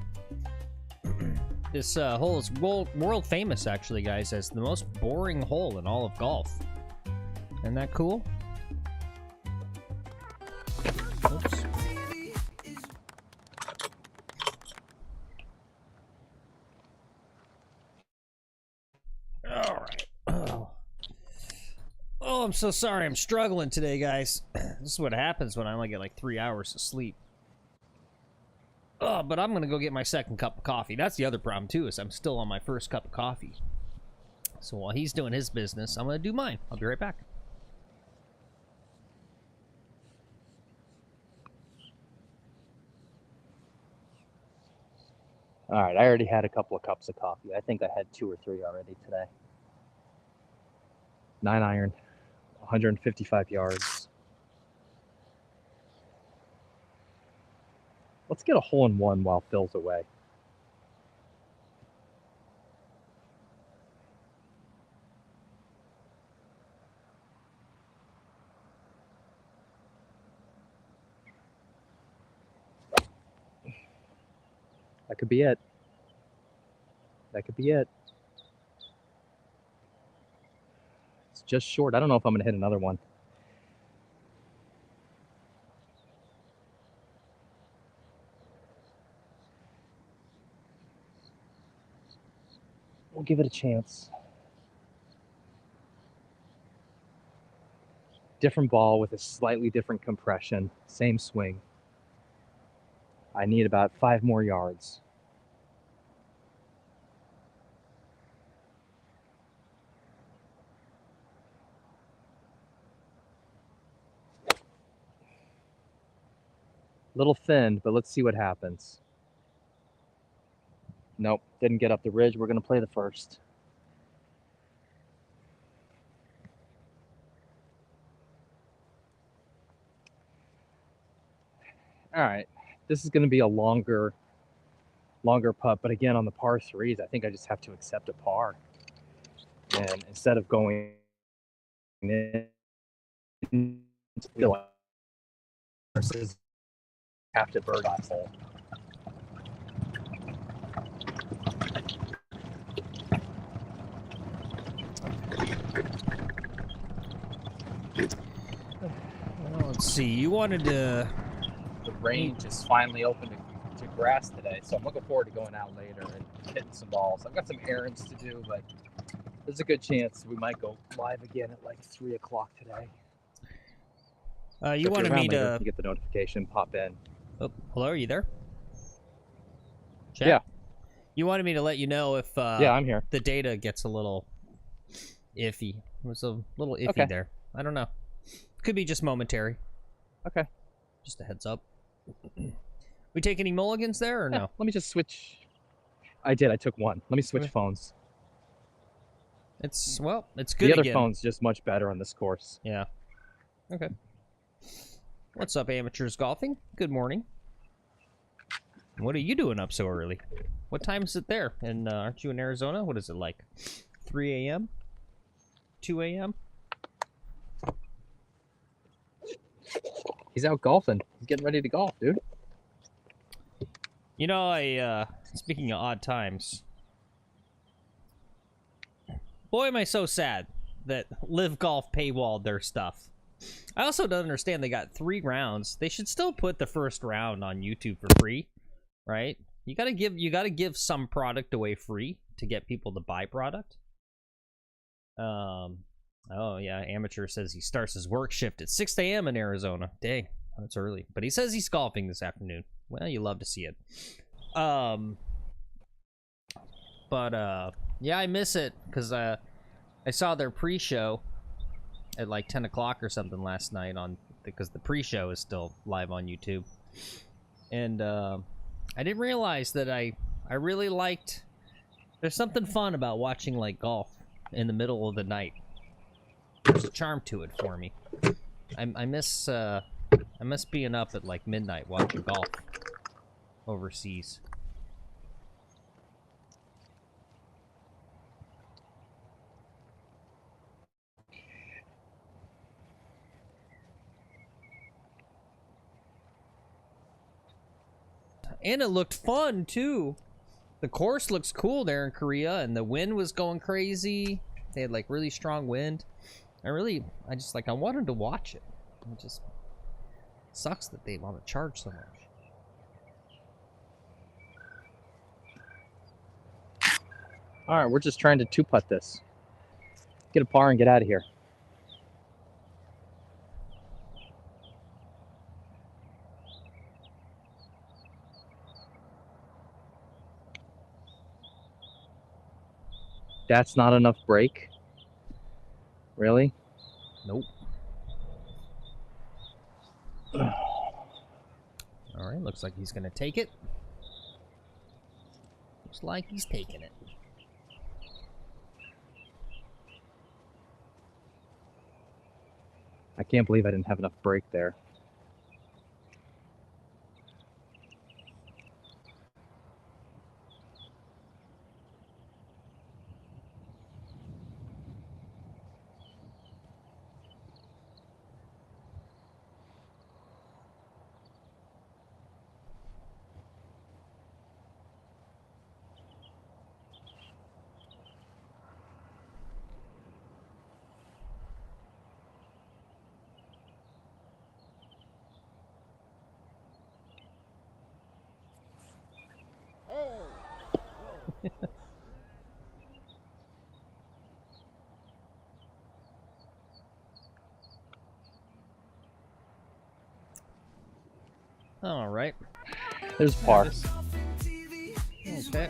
This hole is world famous, actually, guys, as the most boring hole in all of golf. Isn't that cool? Oops. I'm so sorry. I'm struggling today, guys. This is what happens when I only get like 3 hours of sleep. Oh, but I'm going to go get my second cup of coffee. That's the other problem, too, is I'm still on my first cup of coffee. So while he's doing his business, I'm going to do mine. I'll be right back. All right, I already had a couple of cups of coffee. I think I had 2 or 3 already today. 9 iron, 155 yards. Let's get a hole-in-one while Phil's away. That could be it. That could be it. It's just short. I don't know if I'm going to hit another one. We'll give it a chance. Different ball with a slightly different compression. Same swing. I need about 5 more yards. Little thin, but let's see what happens. Nope, didn't get up the ridge. We're going to play the first. All right, this is going to be a longer putt, but again, on the par threes, I think I just have to accept a par. And instead of going in, versus have to bird last hole. Well, let's see. You wanted to... The range is finally open to grass today, so I'm looking forward to going out later and hitting some balls. I've got some errands to do, but there's a good chance we might go live again at like 3 o'clock today. You wanted me to... You get the notification, pop in. Oh, hello, are you there? Chat? Yeah. You wanted me to let you know if yeah, I'm here. The data gets a little iffy. It was a little iffy there. I don't know. Could be just momentary. Okay. Just a heads up. We take any mulligans there or no? Let me just switch. I did. I took one. Let me switch phones. It's good The other again. phone's just much better on this course. Yeah. Okay. What's up, amateurs golfing? Good morning. What are you doing up so early? What time is it there? And aren't you in Arizona? What is it like? 3 a.m.? 2 a.m.? He's out golfing. He's getting ready to golf, dude. You know, speaking of odd times, boy, am I so sad that Live Golf paywalled their stuff. I also don't understand they got 3 rounds. They should still put the first round on YouTube for free, right? You gotta give some product away free to get people to buy product. Oh yeah, Amateur says he starts his work shift at 6 a.m. in Arizona. Dang, that's early. But he says he's golfing this afternoon. Well, you love to see it. Yeah, I miss it because I saw their pre-show at like 10 o'clock or something last night because the pre-show is still live on YouTube. And I didn't realize that I really liked... There's something fun about watching like golf in the middle of the night. There's a charm to it for me. I miss being up at like midnight watching golf overseas. And it looked fun too. The course looks cool there in Korea, and the wind was going crazy. They had like really strong wind. I wanted to watch it. It just sucks that they want to charge so much. All right, we're just trying to 2-putt this. Get a par and get out of here. That's not enough break? Really? Nope. All right, looks like he's going to take it. Looks like he's taking it. I can't believe I didn't have enough break there. All right. There's par. Okay.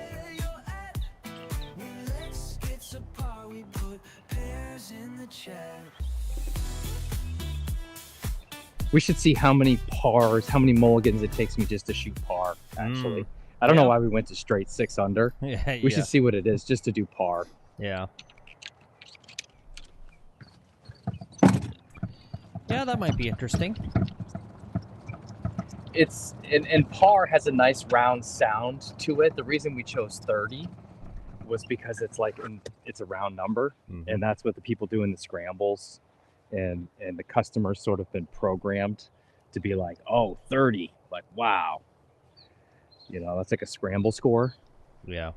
We should see how many pars, how many mulligans it takes me just to shoot par, actually. I don't know Yeah. why we went to straight 6 under. Yeah, We should see what it is just to do par. Yeah. Yeah, that might be interesting. It's and par has a nice round sound to it. The reason we chose 30 was because it's like it's a round number, and that's what the people do in the scrambles, and the customers sort of been programmed to be like, oh, 30, like wow, you know, that's like a scramble score. Yeah.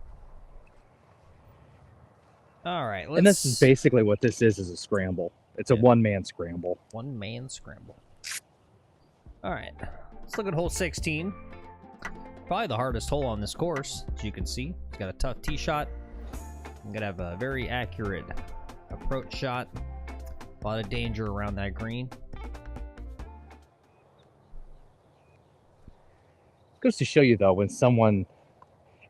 All right. And this is basically what this is a scramble. It's a one-man scramble. One-man scramble. All right. Let's look at hole 16. Probably the hardest hole on this course, as you can see. It's got a tough tee shot. I'm going to have a very accurate approach shot. A lot of danger around that green. Goes to show you, though, when someone...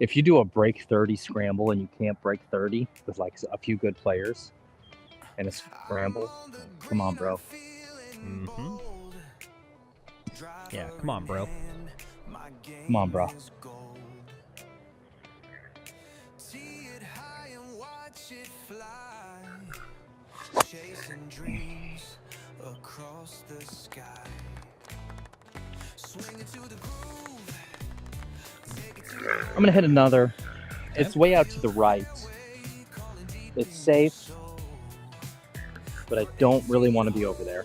If you do a break 30 scramble and you can't break 30 with, like, a few good players and a scramble, come on, bro. Mm-hmm. Yeah, come on, bro. Come on, bro. Chasing dreams across the sky. Swing it to the groove. Take it to I'm going to hit another. It's way out to the right. It's safe, but I don't really want to be over there.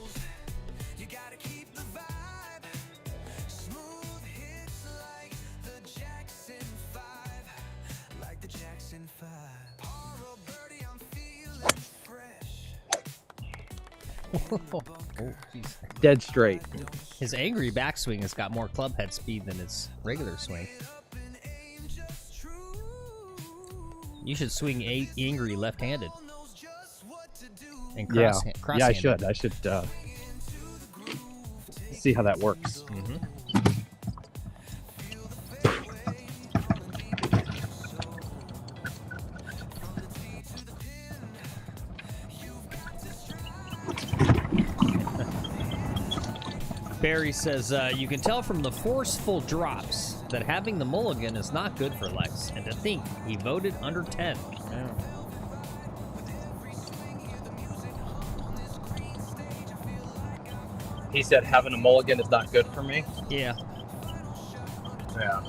Oh, jeez. Dead straight. His angry backswing has got more club head speed than his regular swing. You should swing angry left-handed. And Yeah, I should. I should see how that works. Mm-hmm. Barry says, you can tell from the forceful drops that having the mulligan is not good for Lex, and to think he voted under 10. Yeah. He said having a mulligan is not good for me. Yeah. Yeah.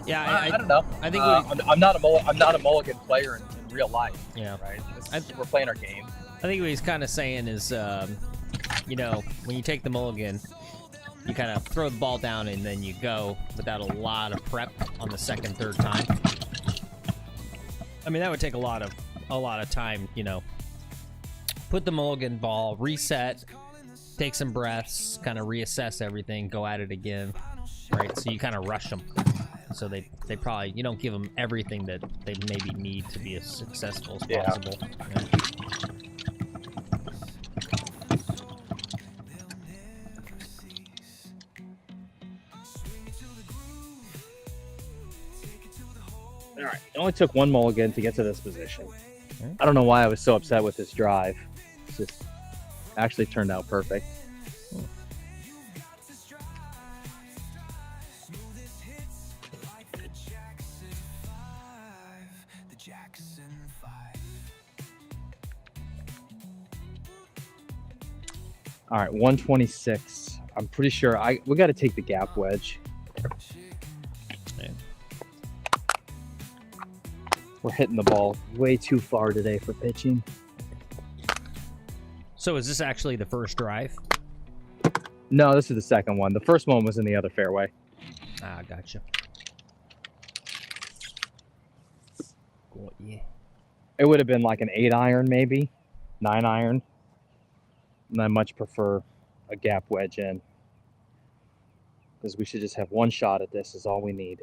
Yeah, I don't know. I think I'm not a mulligan player in real life. Yeah. Right. We're playing our game. I think what he's kind of saying is, you know, when you take the mulligan, you kind of throw the ball down and then you go without a lot of prep on the second, third time. I mean, that would take a lot of time, you know. Put the mulligan ball, reset, take some breaths, kind of reassess everything, go at it again, right? So you kind of rush them. So they probably, you don't give them everything that they maybe need to be as successful as possible. Yeah. All right. It only took one mulligan to get to this position. I don't know why I was so upset with this drive. It's just actually turned out perfect. All right, 126. I'm pretty sure we got to take the gap wedge. Okay. We're hitting the ball way too far today for pitching. So is this actually the first drive? No, this is the second one. The first one was in the other fairway. Ah, gotcha. Cool, yeah. It would have been like an 8-iron, maybe 9-iron. And I much prefer a gap wedge in, because we should just have one shot at this is all we need.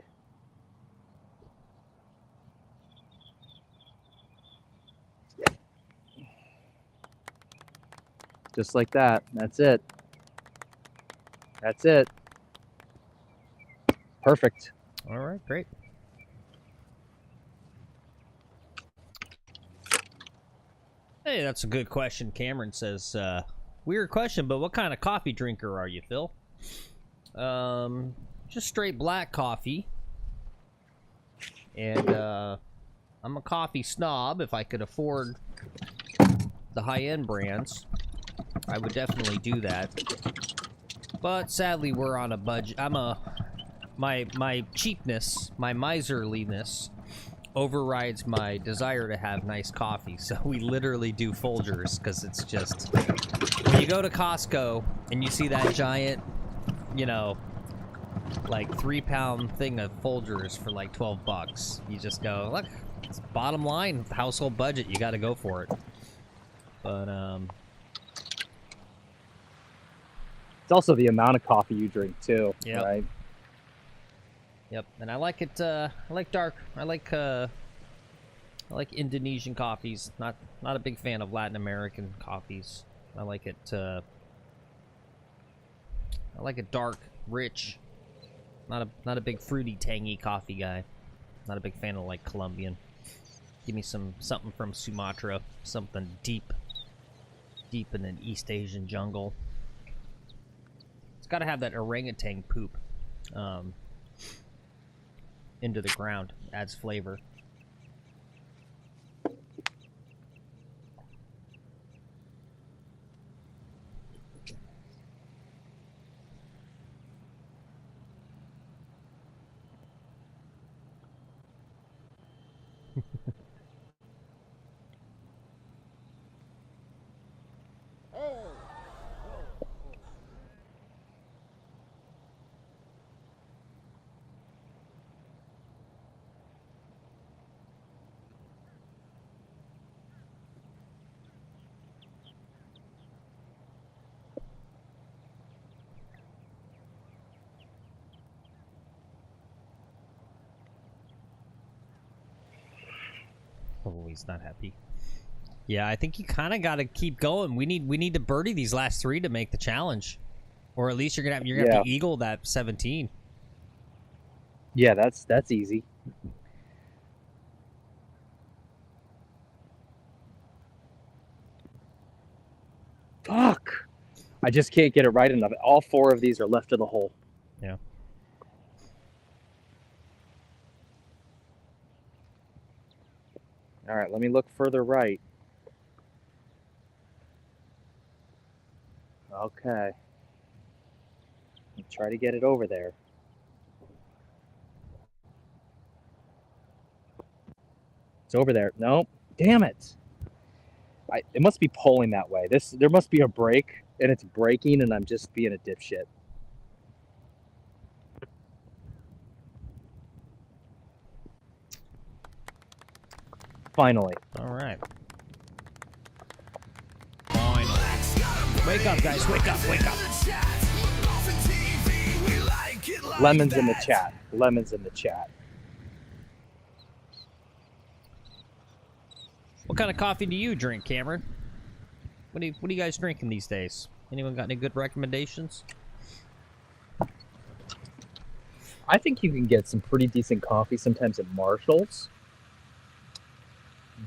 Just like that. That's it. That's it. Perfect. All right, great. Hey, that's a good question. Cameron says, weird question, but what kind of coffee drinker are you, Phil? Just straight black coffee. And I'm a coffee snob. If I could afford the high-end brands, I would definitely do that. But sadly, we're on a budget. My cheapness, my miserliness, overrides my desire to have nice coffee. So we literally do Folgers, because it's just, when you go to Costco and you see that giant, you know, like 3-pound thing of Folgers for like $12, you just go, look, it's bottom line, household budget, you got to go for it. But It's also the amount of coffee you drink too, Yep. right? Yep, and I like it. I like dark. I like Indonesian coffees. Not a big fan of Latin American coffees. I like it. I like it dark, rich. Not a big fruity, tangy coffee guy. Not a big fan of like Colombian. Give me something from Sumatra, something deep in an East Asian jungle. It's got to have that orangutan poop. Into the ground, adds flavor. Oh, he's not happy. Yeah, I think you kind of got to keep going. We need to birdie these last 3 to make the challenge, or at least you're gonna have to eagle that 17. Yeah, that's easy. Fuck! I just can't get it right enough. All 4 of these are left of the hole. Yeah. All right, let me look further right. Okay. Try to get it over there. It's over there. No, damn it. It must be pulling that way. There must be a break, and it's breaking, and I'm just being a dipshit. Finally. All right. Finally. Wake up, guys. Wake up. Wake up. Lemons in the chat. Lemons in the chat. What kind of coffee do you drink, Cameron? What are you guys drinking these days? Anyone got any good recommendations? I think you can get some pretty decent coffee sometimes at Marshall's.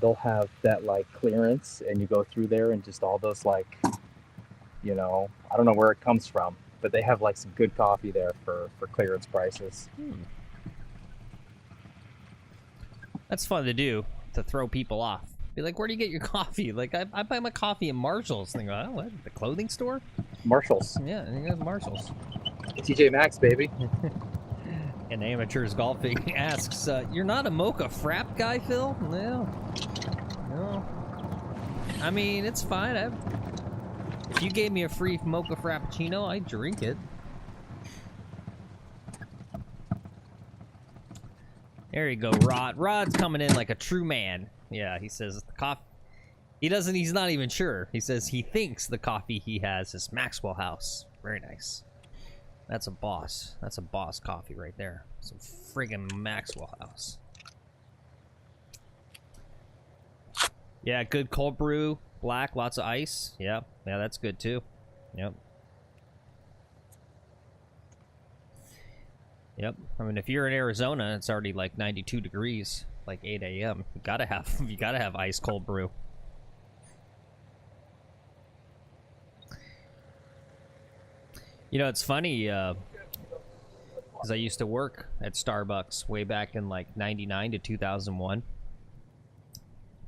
They'll have that like clearance, and you go through there and just all those like, you know, I don't know where it comes from, but they have like some good coffee there for clearance prices. That's fun to do, to throw people off. Be like, where do you get your coffee? Like, I buy my coffee at Marshall's. And they go, oh, what? The clothing store? Marshall's. Yeah, I think that's Marshall's. TJ Maxx, baby. And Amateurs Golfing asks, you're not a mocha frap guy, Phil? No. I mean, it's fine. If you gave me a free mocha frappuccino, I'd drink it. There you go, Rod. Rod's coming in like a true man. Yeah, he says the coffee. He's not even sure. He says he thinks the coffee he has is Maxwell House. Very nice. That's a boss. That's a boss coffee right there. Some friggin' Maxwell House. Yeah, good cold brew. Black, lots of ice. Yep. Yeah, that's good too. Yep. Yep. I mean, if you're in Arizona, it's already like 92 degrees, like 8 a.m. You gotta have ice cold brew. You know, it's funny, because I used to work at Starbucks way back in like 99 to 2001.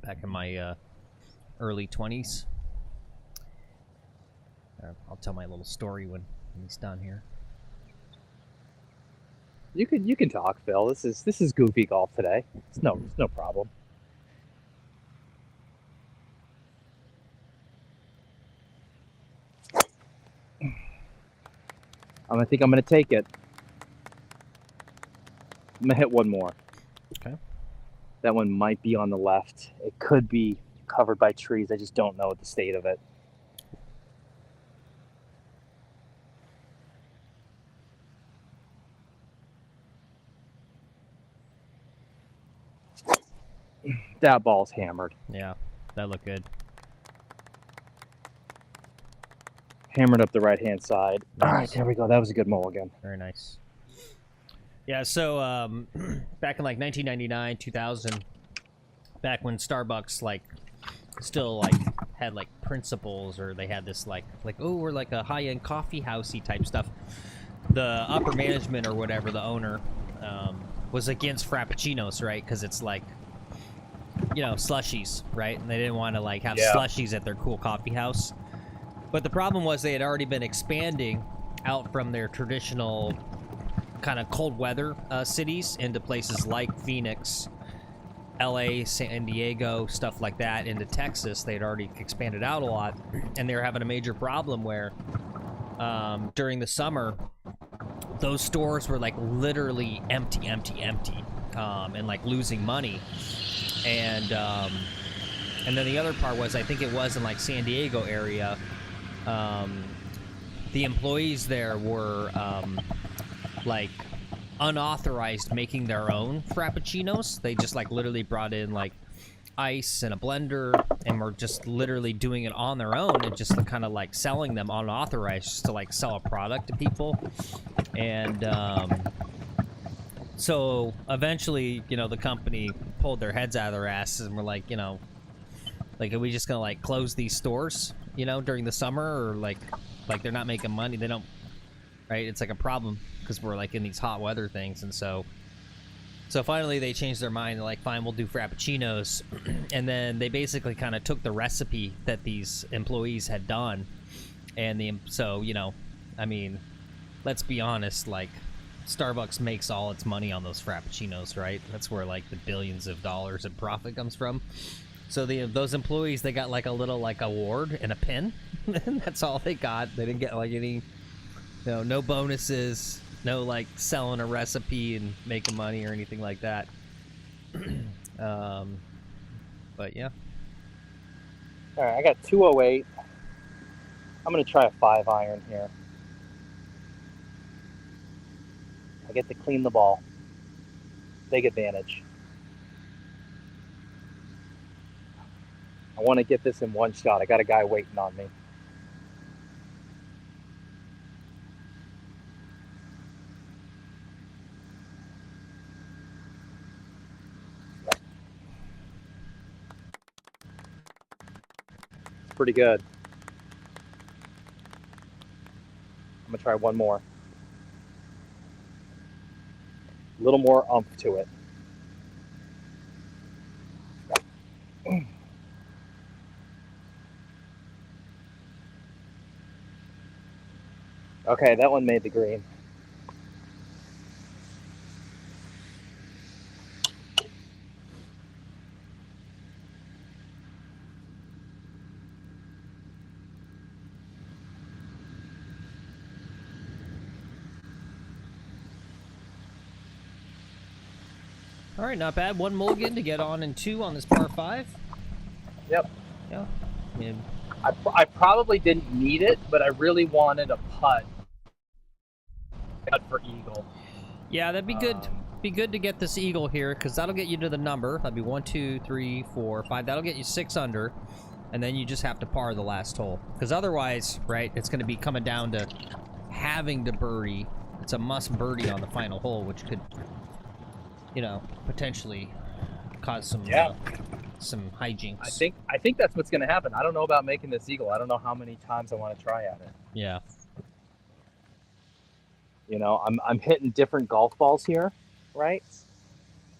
Back in my early 20s. I'll tell my little story when he's done here. You can talk, Phil. This is goofy golf today. It's no problem. I think I'm gonna take it. I'm gonna hit one more. Okay. That one might be on the left. It could be covered by trees. I just don't know the state of it. That ball's hammered. Yeah, that looked good. Hammered up the right-hand side. Nice. All right, there we go. That was a good mulligan. Very nice. Yeah, so back in like 1999, 2000, back when Starbucks like still like had like principles, or they had this like oh, we're like a high-end coffee housey type stuff. The upper management or whatever, the owner, was against frappuccinos, right? Because it's like, you know, slushies, right? And they didn't want to like have slushies at their cool coffee house. But the problem was they had already been expanding out from their traditional kind of cold weather cities into places like Phoenix, LA, San Diego, stuff like that, into Texas. They had already expanded out a lot, and they were having a major problem where during the summer, those stores were like literally empty, and like losing money. And then the other part was, I think it was in like San Diego area, the employees there were like unauthorized making their own frappuccinos. They just like literally brought in like ice and a blender and were just literally doing it on their own and just kind of like selling them unauthorized just to like sell a product to people. And so eventually, you know, the company pulled their heads out of their asses and were like, you know, like, are we just gonna like close these stores, you know, during the summer, or like they're not making money, they don't, right? It's like a problem because we're like in these hot weather things. And so finally they changed their mind. They're like, fine, we'll do frappuccinos. And then they basically kind of took the recipe that these employees had done, and so, you know, I mean, let's be honest, like, Starbucks makes all its money on those frappuccinos, right? That's where like the billions of dollars in profit comes from. So those employees, they got like a little like award and a pin, and that's all they got. They didn't get like any, you know, no bonuses, no like selling a recipe and making money or anything like that. But yeah. All right, I got 208. I'm gonna try a 5-iron here. I get to clean the ball. Big advantage. I want to get this in one shot. I got a guy waiting on me. pretty good. I'm gonna try one more. A little more oomph to it. Okay, that one made the green. All right, not bad. One mulligan to get on in 2 on this par 5. Yep. Yeah. Yeah. I probably didn't need it, but I really wanted a putt for eagle. Yeah, that'd be good. Be good to get this eagle here, because that'll get you to the number. That'd be 1, 2, 3, 4, 5. That'll get you 6 under, and then you just have to par the last hole. Because otherwise, right, it's going to be coming down to having to birdie. It's a must birdie on the final hole, which could, you know, potentially cause some some hijinks. I think that's what's going to happen. I don't know about making this eagle. I don't know how many times I want to try at it. Yeah. You know, I'm hitting different golf balls here, right?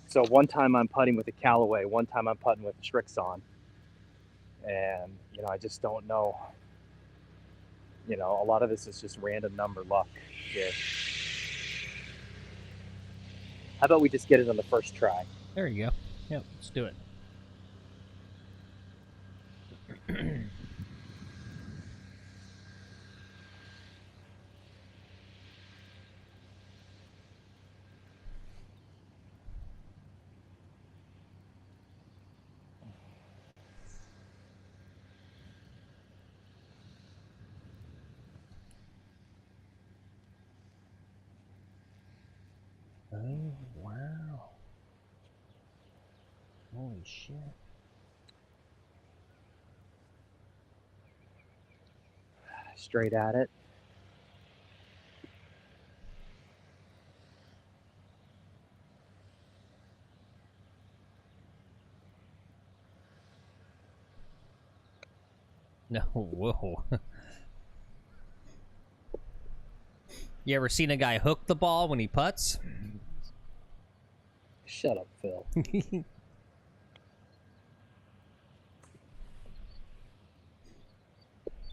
So one time I'm putting with a Callaway, one time I'm putting with tricks on. And, you know, I just don't know. You know, a lot of this is just random number luck here. How about we just get it on the first try? There you go. Yep, let's do it. Oh, wow. Holy shit. Straight at it. No, whoa. You ever seen a guy hook the ball when he putts? Shut up, Phil.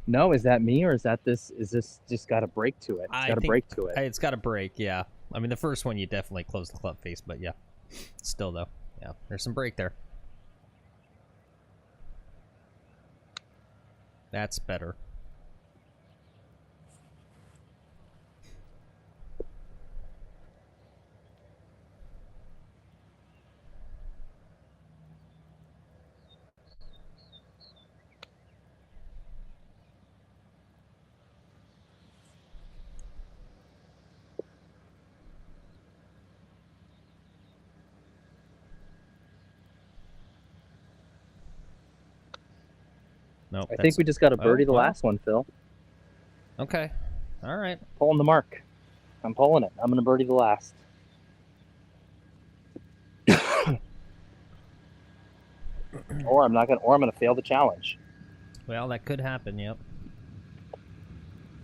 No, is that me or is that this? Is this just got a break to it? It's got a break to it. It's got a break, yeah. I mean, the first one you definitely closed the club face, but yeah. Still, though. Yeah, there's some break there. That's better. Nope, I think we just got to birdie the last one, Phil. Okay. All right. Pulling the mark. I'm pulling it. I'm going to birdie the last. Or I'm going to fail the challenge. Well, that could happen, yep.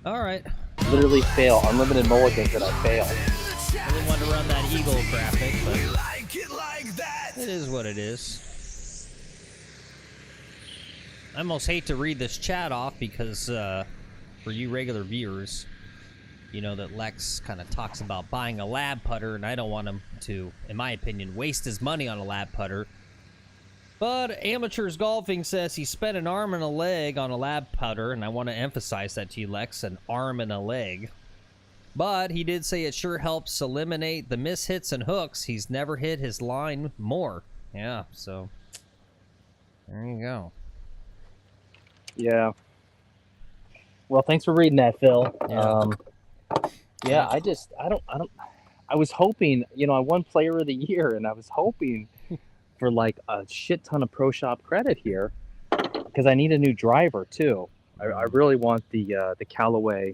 All right. Literally fail. Unlimited mulligans and I fail. I didn't want to run that eagle graphic, but it is what it is. I almost hate to read this chat off because, for you regular viewers, you know that Lex kind of talks about buying a lab putter, and I don't want him to, in my opinion, waste his money on a lab putter. But Amateurs Golfing says he spent an arm and a leg on a lab putter, and I want to emphasize that to you, Lex, an arm and a leg. But he did say it sure helps eliminate the mishits and hooks. He's never hit his line more. Yeah, so there you go. Yeah. Well, thanks for reading that, Phil. Yeah. I was hoping, you know, I won Player of the Year, and I was hoping for like a shit ton of Pro Shop credit here because I need a new driver too. I really want the Callaway,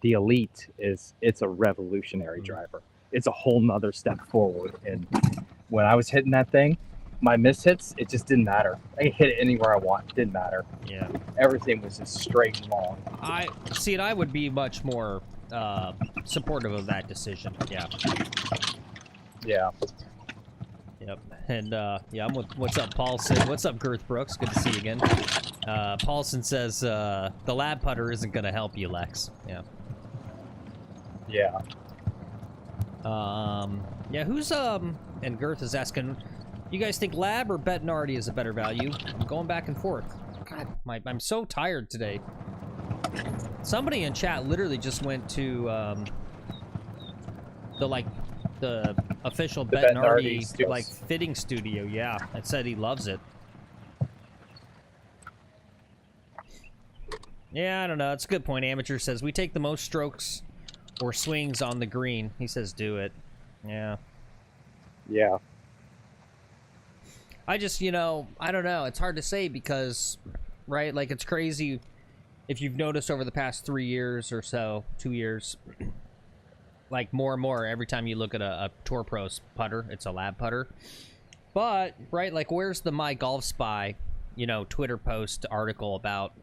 the Elite. It's a revolutionary driver. It's a whole nother step forward. And when I was hitting that thing, my miss hits, it just didn't matter. I could hit it anywhere I want. It didn't matter. Yeah. Everything was just straight and long. I see, and I would be much more supportive of that decision. Yeah. Yeah. Yep. And yeah, I'm with what's up, Paulson? What's up, Girth Brooks? Good to see you again. Paulson says the lab putter isn't gonna help you, Lex. Yeah. Yeah. Yeah, who's and Girth is asking, you guys think lab or Bettinardi is a better value? I'm going back and forth. God, I'm so tired today. Somebody in chat literally just went to the official The Bettinardi Bettinardi like fitting studio. Yeah, and said he loves it. Yeah, I don't know. It's a good point. Amateur says we take the most strokes or swings on the green. He says do it. Yeah. Yeah. I just, you know, I don't know. It's hard to say because, right, like it's crazy if you've noticed over the past 3 years or so, 2 years, like more and more every time you look at a Tour Pro's putter, it's a lab putter. But, right, like where's the My Golf Spy, you know, Twitter post article about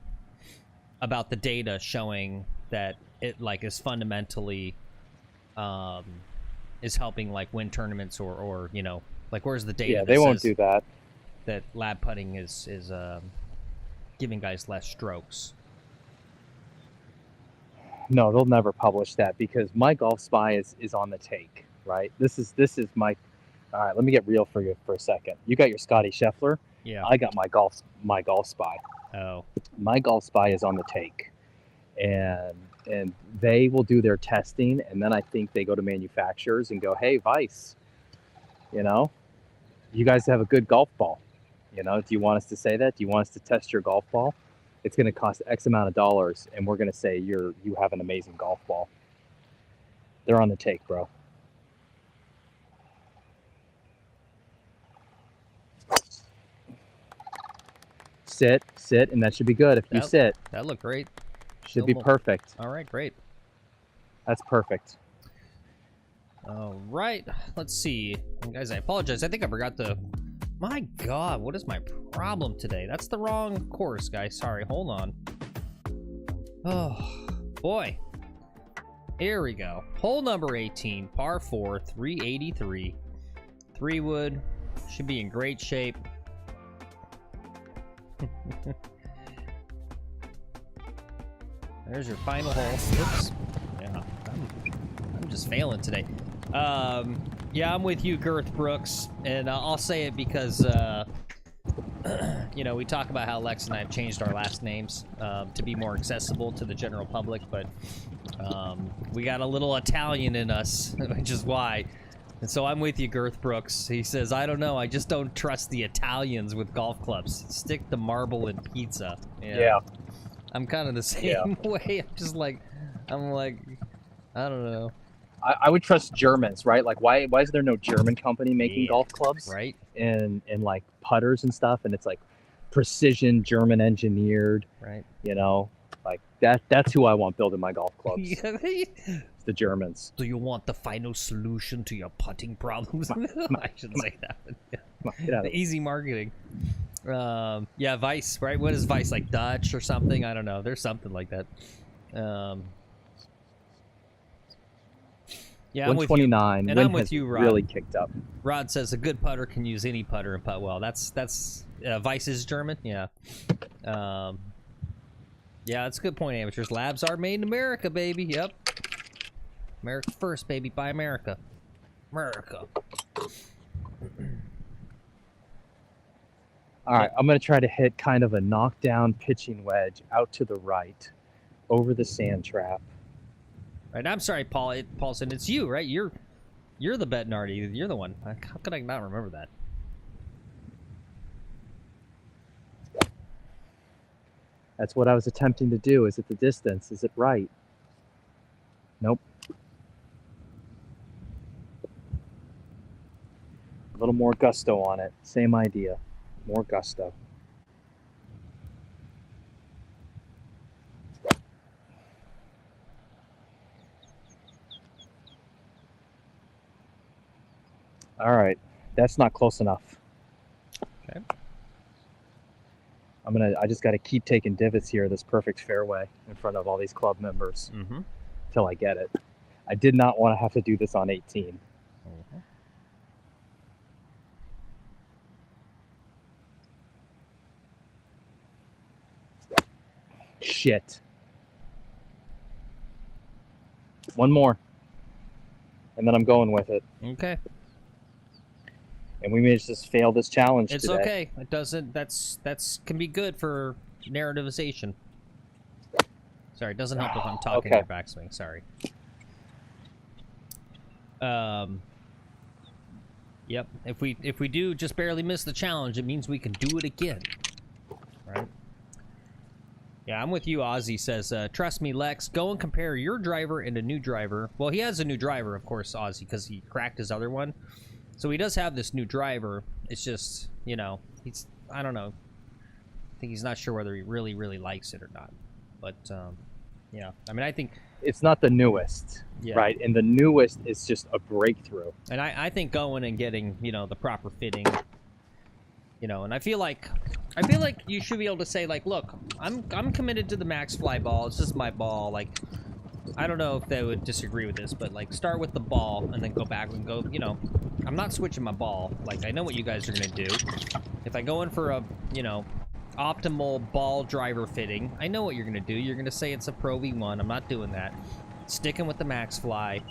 the data showing that it like is fundamentally is helping like win tournaments or you know, like where's the data? Yeah, that they won't says do that. that lab putting is giving guys less strokes. No, they'll never publish that because My Golf Spy is on the take, right? This is my. All right, let me get real for you for a second. You got your Scotty Scheffler. Yeah. I got my golf spy. Oh. My Golf Spy is on the take, and they will do their testing, and then I think they go to manufacturers and go, hey, Vice, you know, you guys have a good golf ball. You know, do you want us to say that? Do you want us to test your golf ball? It's going to cost X amount of dollars, and we're going to say you have an amazing golf ball. They're on the take, bro. Sit, and that should be good. If you sit, That looked great. should be perfect. All right, great. That's perfect. All right, let's see. And guys, I apologize. I think I forgot to... My God, what is my problem today? That's the wrong course, guys. Sorry, hold on. Oh, boy. Here we go. Hole number 18, par 4, 383. 3-wood. Should be in great shape. There's your final hole. Oops. Yeah, I'm just failing today. Yeah, I'm with you, Girth Brooks, and I'll say it because, you know, we talk about how Lex and I have changed our last names to be more accessible to the general public, but we got a little Italian in us, which is why. And so I'm with you, Girth Brooks. He says, I don't know, I just don't trust the Italians with golf clubs. Stick to marble and pizza. Yeah. I'm kind of the same way. I'm like, I don't know. I would trust Germans, right? Like, why is there no German company making golf clubs? Right. And like putters and stuff, and it's like precision German engineered. Right. You know, like that's who I want building my golf clubs. It's the Germans. Do you want the final solution to your putting problems? I shouldn't say that. The easy marketing. Yeah, Vice, right? What is Vice, like Dutch or something? I don't know. There's something like that. Yeah, I'm with you. 129. And I'm with you, Rod. Really kicked up. Rod says a good putter can use any putter and putt well. That's Vice is German. Yeah. Yeah, that's a good point, amateurs. Labs are made in America, baby. Yep. America first, baby. Buy America. America. All right, I'm going to try to hit kind of a knockdown pitching wedge out to the right over the sand trap. Right, I'm sorry, Paulson. It's you, right? You're the Bettinardi. You're the one. How could I not remember that? That's what I was attempting to do. Is it the distance? Is it right? Nope. A little more gusto on it. Same idea. More gusto. All right. That's not close enough. I just got to keep taking divots here, this perfect fairway in front of all these club members till I get it. I did not want to have to do this on 18. Shit. One more. And then I'm going with it. Okay. And we may just fail this challenge It's today. okay. It doesn't. That's can be good for narrativization. Sorry, it doesn't help if I'm talking in your backswing. Sorry. Yep. If we do just barely miss the challenge, it means we can do it again. Right? Yeah, I'm with you. Ozzy says, trust me, Lex. Go and compare your driver and a new driver. Well, he has a new driver, of course, Ozzy, because he cracked his other one. So he does have this new driver. It's just, you know, I don't know. I think he's not sure whether he really, really likes it or not. But, yeah. I mean, I think... It's not the newest, right? And the newest is just a breakthrough. And I think going and getting, you know, the proper fitting, you know, and I feel like you should be able to say, like, look, I'm committed to the max fly ball. It's just my ball. Like, I don't know if they would disagree with this, but, like, start with the ball and then go back and go, you know, I'm not switching my ball. Like, I know what you guys are going to do. If I go in for a, you know, optimal ball driver fitting, I know what you're going to do. You're going to say it's a Pro V1. I'm not doing that. Sticking with the max fly.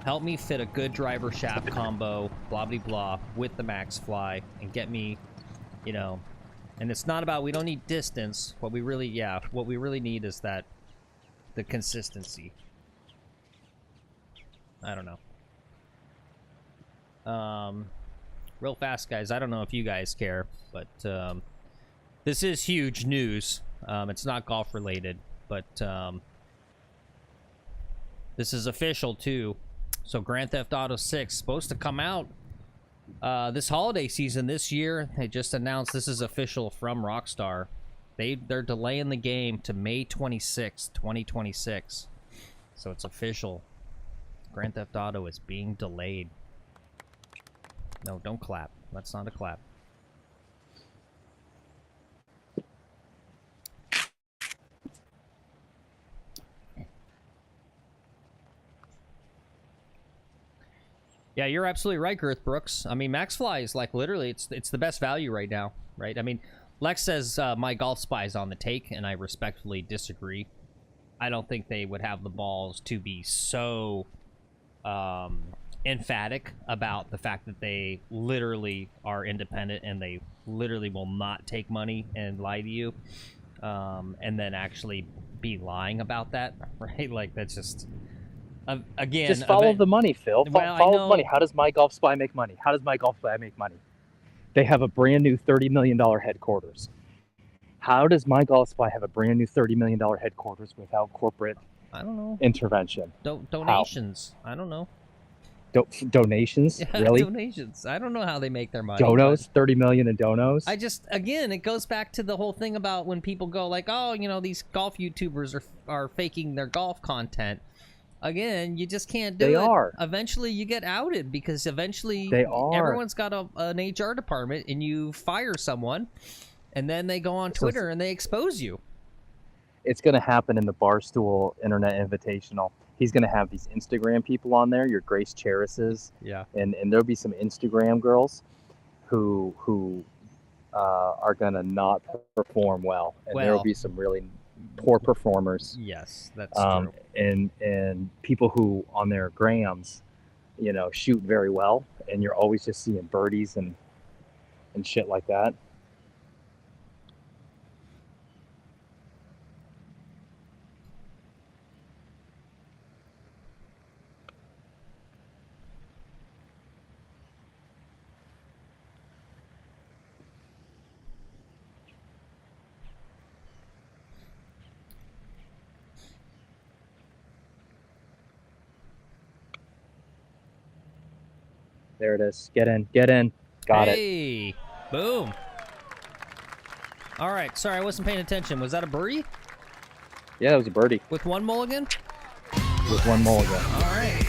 Help me fit a good driver shaft combo, blah, blah, blah, with the max fly and get me, you know, and it's not about, we don't need distance. What we really need is that, the consistency. I don't know. Real fast, guys, I don't know if you guys care, but this is huge news. It's not golf related, but this is official too. So Grand Theft Auto 6 supposed to come out this holiday season this year. They just announced this is official from Rockstar. They're delaying the game to May 26, 2026. So it's official. Grand Theft Auto is being delayed. No, don't clap. That's not a clap. Yeah, you're absolutely right, Girth Brooks. I mean, MaxFly is like literally, it's the best value right now, right? I mean, Lex says my golf spy is on the take, and I respectfully disagree. I don't think they would have the balls to be so emphatic about the fact that they literally are independent and they literally will not take money and lie to you, and then actually be lying about that, right? Like, that's just... again, just follow the money, Phil. Follow the money. How does My Golf Spy make money? How does My Golf Spy make money? They have a brand new $30 million headquarters. How does My Golf Spy have a brand new $30 million headquarters without corporate intervention? Donations. How? I don't know. Donations? Yeah, really? Donations. I don't know how they make their money. Donos? 30 million in donos? I just, again, it goes back to the whole thing about when people go like, oh, you know, these golf YouTubers are faking their golf content. Again, you just can't do it. They are. Eventually, you get outed because eventually everyone's got an HR department, and you fire someone, and then they go on Twitter and they expose you. It's going to happen in the Barstool Internet Invitational. He's going to have these Instagram people on there, your Grace Cherises. Yeah. And there'll be some Instagram girls who are going to not perform well. And there'll be some really poor performers. Yes, that's true. And people who on their grams, you know, shoot very well, and you're always just seeing birdies and shit like that. There it is. Get in. Get in. Got it. Hey, boom. All right. Sorry, I wasn't paying attention. Was that a birdie? Yeah, it was a birdie. With one mulligan? With one mulligan. All right.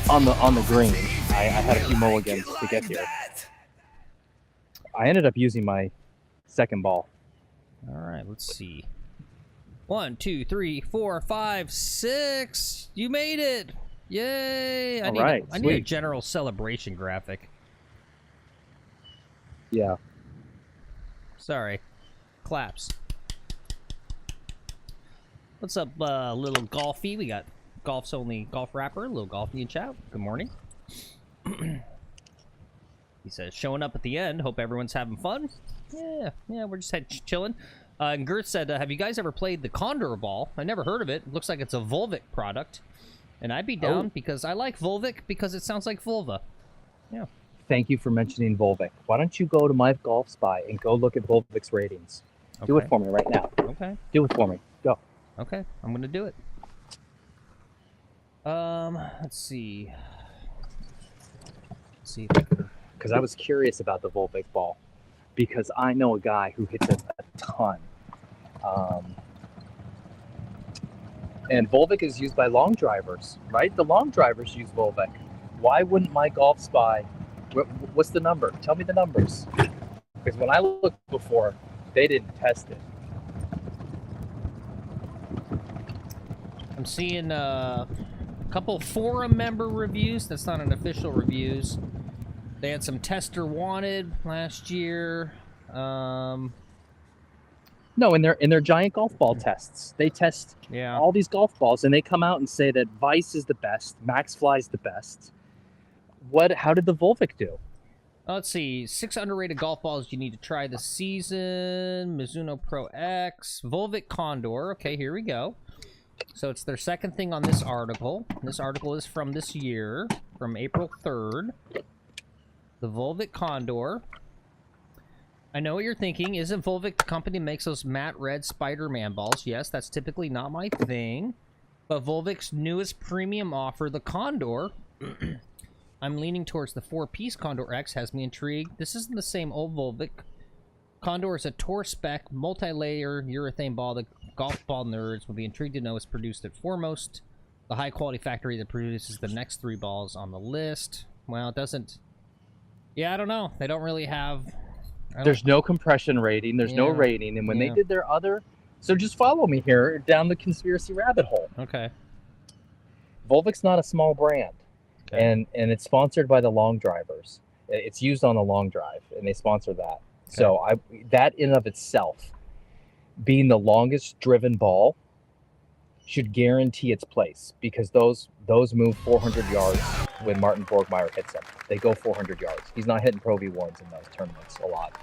On the green. I had a few mulligans to get here. I ended up using my Second ball. All right, let's see. 1, 2, 3, 4, 5, 6. You made it! Yay! I need a sweet. general celebration graphic. Yeah. Sorry. Claps. What's up, little golfy? We got Golf's Only Golf Rapper, little golfy in chat. Good morning. He says, showing up at the end. Hope everyone's having fun. Yeah, we're just chilling. And Gert said, have you guys ever played the Condor Ball? I never heard of it. Looks like it's a Volvic product. And I'd be down because I like Volvic because it sounds like vulva. Yeah. Thank you for mentioning Volvic. Why don't you go to My Golf Spy and go look at Volvic's ratings? Okay. Do it for me right now. Okay. Do it for me. Go. Okay, I'm gonna do it. Let's see. Let's see if I can... Because I was curious about the Volvic ball, because I know a guy who hits it a ton. And Volvic is used by long drivers, right? The long drivers use Volvic. Why wouldn't My Golf Spy? What's the number? Tell me the numbers. Because when I looked before, they didn't test it. I'm seeing a couple forum member reviews. That's not an official reviews. They had some tester wanted last year. No, in their giant golf ball tests, they test all these golf balls, and they come out and say that Vice is the best, Max Fly's the best. How did the Volvic do? Let's see. 6 underrated golf balls you need to try this season. Mizuno Pro X, Volvic Condor. Okay, here we go. So it's their second thing on this article. This article is from this year, from April 3rd. The Volvic Condor. I know what you're thinking. Isn't Volvic the company that makes those matte red Spider-Man balls? Yes, that's typically not my thing. But Volvic's newest premium offer, the Condor, I'm leaning towards the 4-piece Condor X, has me intrigued. This isn't the same old Volvic. Condor is a tour spec, multi-layer urethane ball that golf ball nerds will be intrigued to know is produced at Foremost, the high-quality factory that produces the next 3 balls on the list. Well, it doesn't... Yeah, I don't know. They don't really have... There's no compression rating. There's no rating. And when they did their other... So just follow me here down the conspiracy rabbit hole. Okay. Volvic's not a small brand. Okay. And it's sponsored by the long drivers. It's used on the long drive, and they sponsor that. Okay. So that in and of itself, being the longest driven ball, should guarantee its place, because those move 400 yards when Martin Borgmeyer hits them. They go 400 yards. He's not hitting Pro V1s in those tournaments a lot.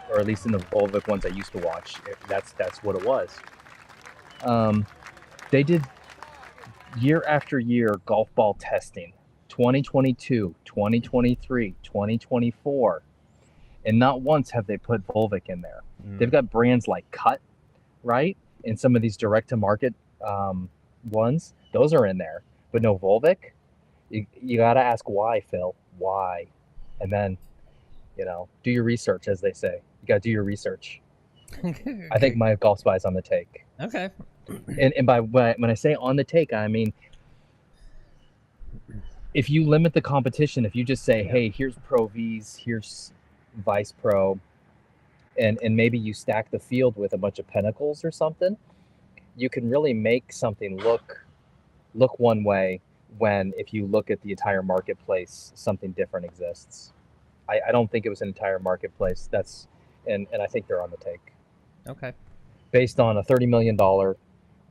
Or at least in the Volvic ones I used to watch, that's what it was. They did year after year golf ball testing, 2022, 2023, 2024, and not once have they put Volvic in there. They've got brands like Cut, right? And some of these direct-to-market ones, those are in there. But no Volvic? You got to ask why, Phil. Why? And then, do your research, as they say. You got to do your research. Okay. I think My Golf Spy is on the take. Okay. And by when I say on the take, I mean, if you limit the competition, if you just say, hey, here's Pro Vs, here's Vice Pro, and maybe you stack the field with a bunch of Pinnacles or something, you can really make something look one way when, if you look at the entire marketplace, something different exists. I don't think it was an entire marketplace. And I think they're on the take. Okay. Based on a $30 million,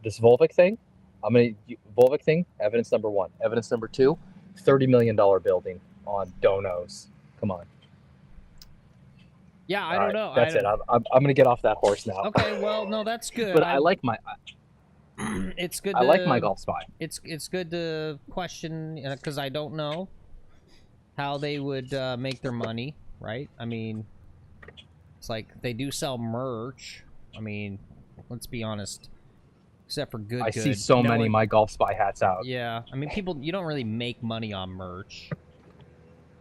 this Volvic thing, Volvic thing, evidence number 1. Evidence number 2, $30 million building on donos. Come on. Yeah, I don't know. That's it. I'm going to get off that horse now. Okay, well, no, that's good. But I like my... It's good. I like My Golf Spy. It's good to question, because I don't know how they would make their money, right? I mean, it's like they do sell merch. I mean, let's be honest. Except for I see so many My Golf Spy hats out. Yeah, I mean, you don't really make money on merch.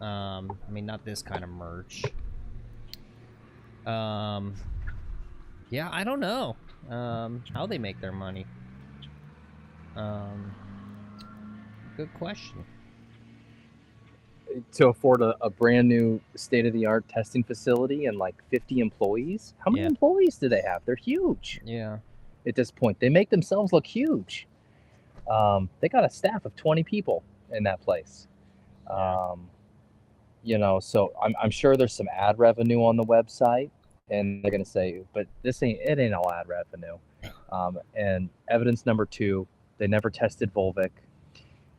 I mean, not this kind of merch. Yeah, I don't know how they make their money. Good question. to afford a brand new state-of-the-art testing facility and like 50 employees. How many Yeah. employees do they have? They're huge Yeah. at this point. They make themselves look huge. They got a staff of 20 people in that place. Yeah. You know, so I'm sure there's some ad revenue on the website, and they're gonna say, but it ain't all ad revenue. And evidence number 2, they never tested Volvic.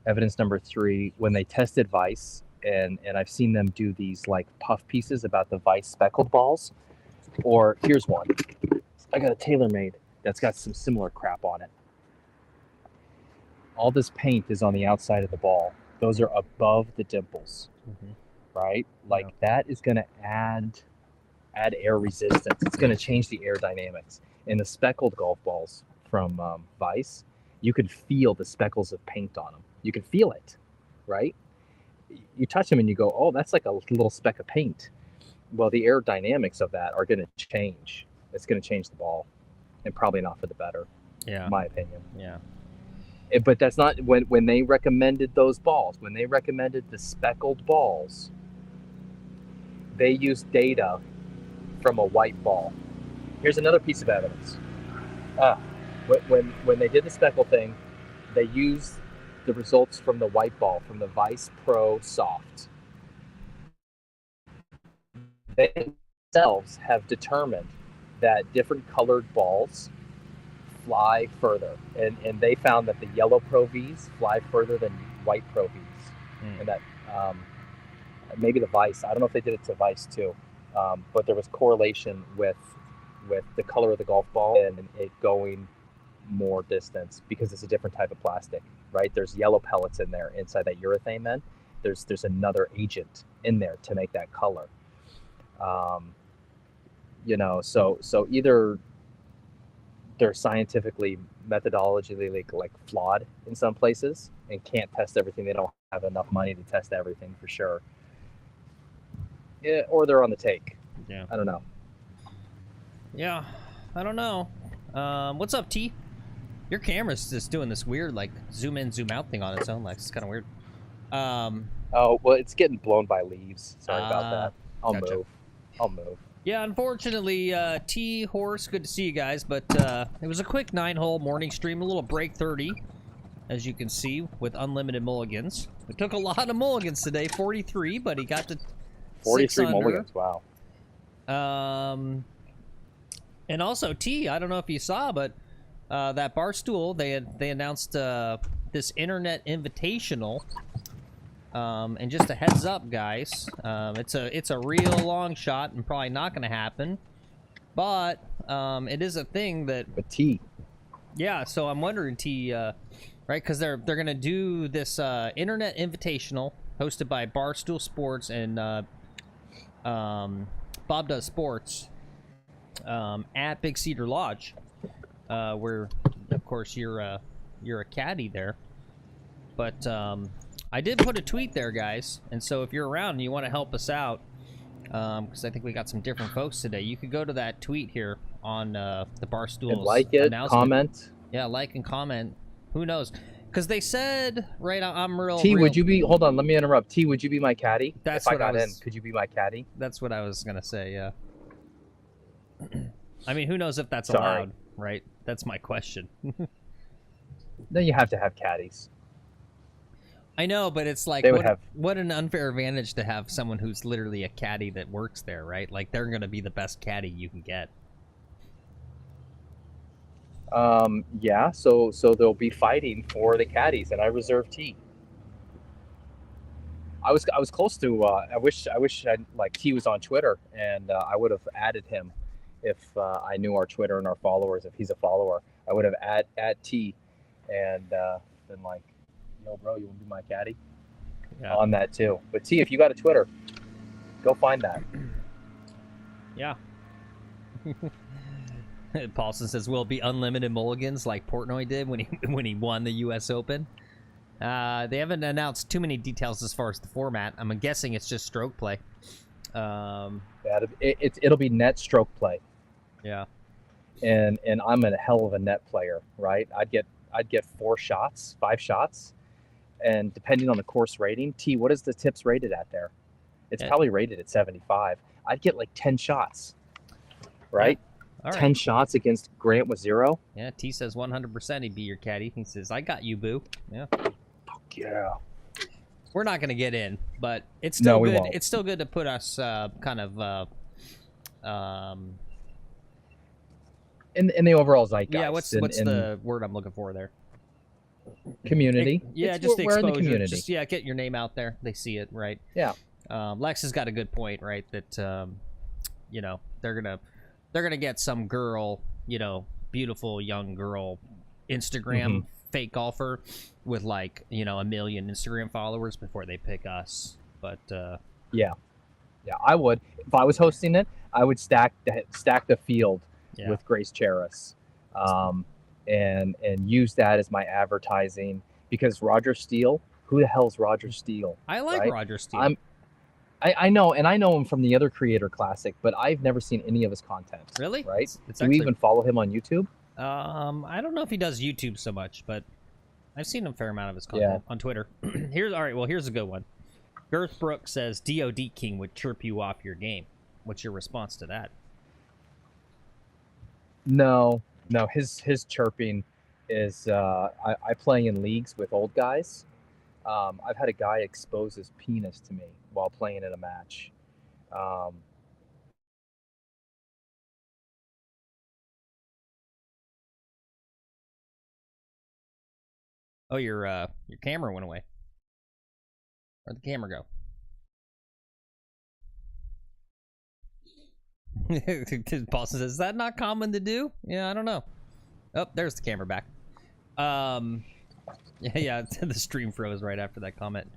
Evidence number 3, when they tested Vice, and I've seen them do these like puff pieces about the Vice speckled balls. Or here's one. I got a TaylorMade that's got some similar crap on it. All this paint is on the outside of the ball. Those are above the dimples, right? Like that is going to add air resistance. It's going to change the aerodynamics. In the speckled golf balls from Vice, you can feel the speckles of paint on them. You can feel it, right? You touch them and you go, oh, that's like a little speck of paint. Well, the aerodynamics of that are going to change. It's going to change the ball, and probably not for the better, Yeah. in my opinion. Yeah. But that's not when they recommended those balls. When they recommended the speckled balls, they used data from a white ball. Here's another piece of evidence. When they did the speckle thing, they used the results from the white ball, from the Vice Pro Soft. They themselves have determined that different colored balls fly further, and they found that the yellow Pro Vs fly further than white Pro Vs, and that maybe the Vice. I don't know if they did it to Vice too, but there was correlation with the color of the golf ball and it going more distance because it's a different type of plastic, right? There's yellow pellets in there inside that urethane. Then there's another agent in there to make that color. You know, so either they're scientifically methodologically like flawed in some places and can't test everything. They don't have enough money to test everything for sure. Yeah, or they're on the take. Yeah. I don't know. Yeah, I don't know. What's up, T? Your camera's just doing this weird, like, zoom in, zoom out thing on its own. Like, it's kind of weird. Oh, well, it's getting blown by leaves. Sorry about that. I'll move. Yeah, unfortunately, T, Horse, good to see you guys, but it was a quick 9-hole morning stream, a little break 30, as you can see, with unlimited mulligans. We took a lot of mulligans today, 43, but he got to 43 mulligans, wow. And also, T, I don't know if you saw, but that Barstool, they announced this internet invitational. And just a heads up, guys, it's a real long shot and probably not going to happen, but it is a thing that. But T. Yeah, so I'm wondering, T, right? Because they're going to do this internet invitational hosted by Barstool Sports and Bob Does Sports at Big Cedar Lodge, where of course you're a caddy there, but. I did put a tweet there, guys, and so if you're around and you want to help us out, because I think we got some different folks today, you could go to that tweet here on the Barstool and like it, comment. Yeah, like and comment. Who knows? Because they said, right? I'm real. T, would you be? Hold on, let me interrupt. T, would you be my caddy? That's if what I got in. Could you be my caddy? That's what I was gonna say. Yeah. I mean, who knows if that's Sorry. allowed, right? That's my question. No, you have to have caddies. I know, but it's like, what an unfair advantage to have someone who's literally a caddy that works there, right? Like, they're going to be the best caddy you can get. Yeah, so they'll be fighting for the caddies, and I reserve T. I was close to, I wish T was on Twitter, and I would have added him if I knew our Twitter and our followers, if he's a follower. I would have add T, and been like, yo, bro, you want to be my caddy? Yeah. On that too. But T, if you got a Twitter, go find that. Yeah. Paulson says, "Will it be unlimited mulligans like Portnoy did when he won the U.S. Open?" They haven't announced too many details as far as the format. I'm guessing it's just stroke play. Yeah, it'll be net stroke play. Yeah. And I'm a hell of a net player, right? I'd get 5 shots, And depending on the course rating, T, what is the tips rated at there? It's probably rated at 75. I'd get like 10 shots, right? All right. 10 shots against Grant with 0. Yeah, T says 100% he'd be your caddy. He says, I got you, boo. Yeah. Fuck yeah. We're not going to get in, but it's still we good. won't. It's still good to put us kind of in the overall zeitgeist. yeah, what's the word I'm looking for there? Community. Yeah, It's, just the we're exposure. in the community. Just get your name out there. They see it, right? Yeah. Lex has got a good point, right? That you know, they're gonna get some girl, you know, beautiful young girl, Instagram fake golfer with like, you know, 1 million Instagram followers before they pick us. But yeah, I would. If I was hosting it, I would stack the field with Grace Cheris, and use that as my advertising, because Roger Steele, who the hell's Roger Steele? I like right? Roger Steele. I know, and I know him from the other Creator Classic, but I've never seen any of his content. Really? Right? It's Do actually, we even follow him on YouTube? I don't know if he does YouTube so much, but I've seen a fair amount of his content on Twitter. Here's a good one. Girth Brook says DOD King would chirp you off your game. What's your response to that? No, his chirping is I play in leagues with old guys. I've had a guy expose his penis to me while playing in a match. Oh, your camera went away. Where'd the camera go? Boston says, is that not common to do? Yeah, I don't know. Oh, there's the camera back. Yeah, the stream froze right after that comment.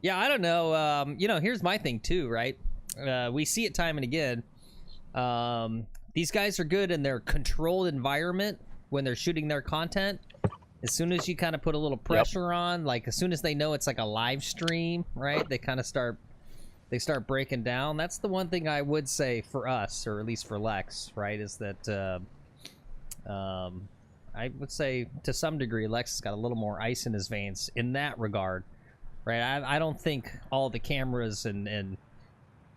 Yeah, I don't know. You know, here's my thing too, right? We see it time and again. These guys are good in their controlled environment when they're shooting their content. As soon as you kind of put a little pressure on, like as soon as they know it's like a live stream, right? They kind of start breaking down. That's the one thing I would say for us, or at least for Lex, right? Is that I would say to some degree Lex has got a little more ice in his veins in that regard, right? I don't think all the cameras and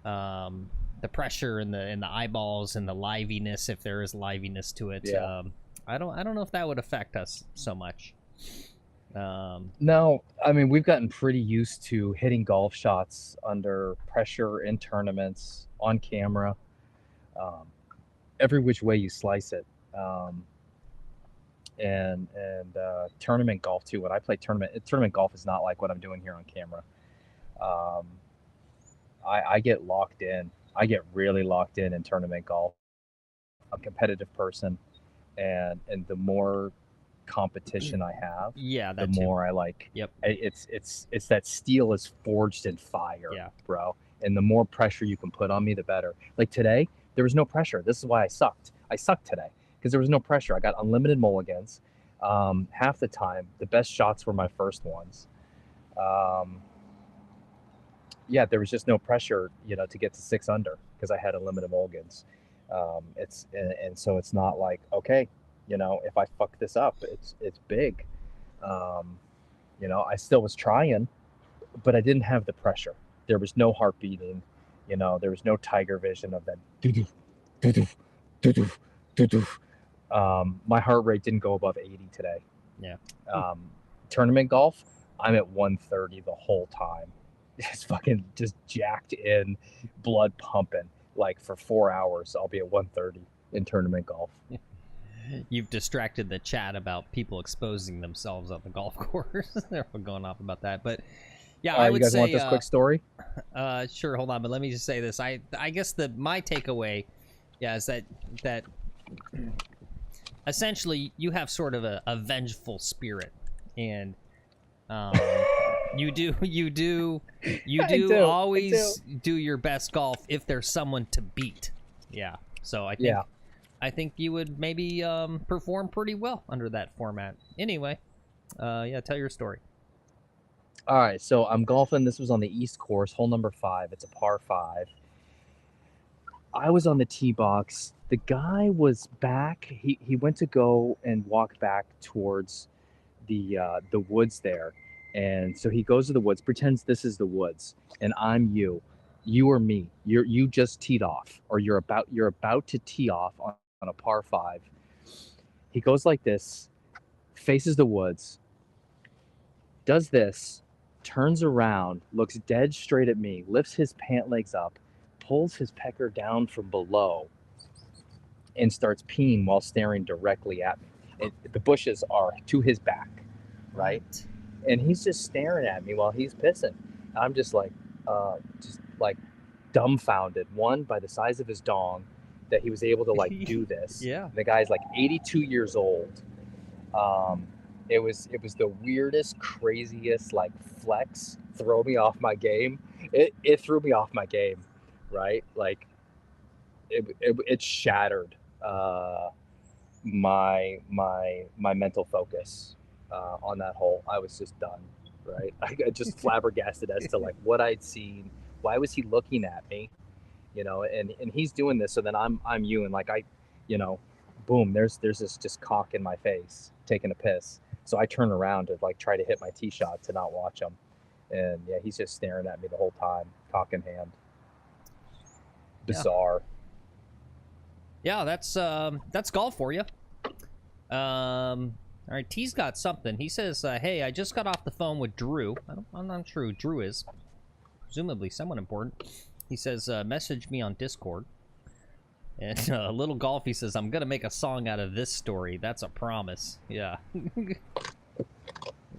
the pressure and the eyeballs and the liveliness, if there is liveliness to it, I don't know if that would affect us so much. No, I mean, we've gotten pretty used to hitting golf shots under pressure in tournaments, on camera, every which way you slice it. And tournament golf too. When I play tournament golf is not like what I'm doing here on camera. I get locked in. I get really locked in tournament golf. I'm a competitive person, and the more competition I have, the more I like. Yep. It's that steel is forged in fire, bro. And the more pressure you can put on me, the better. Like today, there was no pressure. This is why I sucked. I sucked today because there was no pressure. I got unlimited mulligans. Half the time, the best shots were my first ones. Yeah, there was just no pressure, you know, to get to 6 under because I had unlimited mulligans. So it's not like, okay, you know, if I fuck this up, it's big. You know, I still was trying, but I didn't have the pressure. There was no heart beating, you know, there was no tiger vision of that. My heart rate didn't go above 80 today. Yeah. Tournament golf, I'm at 130 the whole time. It's fucking just jacked in, blood pumping. Like for 4 hours, I'll be at 130 in tournament golf. You've distracted the chat about people exposing themselves on the golf course. They're going off about that, but yeah, I would you guys say. Want this quick story? Sure. Hold on, but let me just say this. I guess my takeaway, is that essentially you have sort of a vengeful spirit, and you do always do your best golf if there's someone to beat. Yeah. So I think you would maybe perform pretty well under that format. Anyway, tell your story. All right, so I'm golfing. This was on the East Course, hole number 5. It's a par 5. I was on the tee box. The guy was back. He went to go and walk back towards the woods there, And so he goes to the woods, pretends this is the woods, and I'm you. You or me. You just teed off, or you're about to tee off on a par 5. He goes like this, faces the woods, does this, turns around, looks dead straight at me, lifts his pant legs up, pulls his pecker down from below, and starts peeing while staring directly at me. And the bushes are to his back, right? And he's just staring at me while he's pissing. I'm just like dumbfounded. One, by the size of his dong, that he was able to like do this. Yeah. The guy's like 82 years old. It was the weirdest, craziest like flex. Throw me off my game. It threw me off my game, right? Like it shattered my mental focus on that hole. I was just done, right? I got just flabbergasted as to like what I'd seen. Why was he looking at me? You know, and he's doing this, so then I'm you, and like I, you know, boom, there's this just cock in my face taking a piss. So I turn around to like try to hit my tee shot to not watch him. And yeah, he's just staring at me the whole time, cock in hand. Bizarre. Yeah, that's golf for you. All right, T's got something. He says, "Hey, I just got off the phone with Drew. I'm not sure who Drew is. Presumably someone important." He says, "Message me on Discord." And Little Golf, he says, "I'm gonna make a song out of this story. That's a promise." Yeah.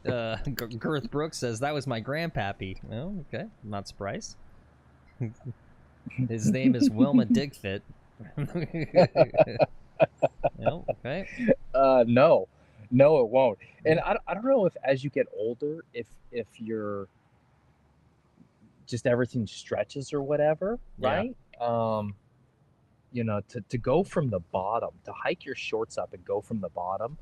Girth Brooks says, "That was my grandpappy." Oh, okay. I'm not surprised. His name is Wilma Digfit. Oh, okay. No, it won't. And I don't know if as you get older, if you're just everything stretches or whatever, right? You know, to go from the bottom, to hike your shorts up and go from the bottom,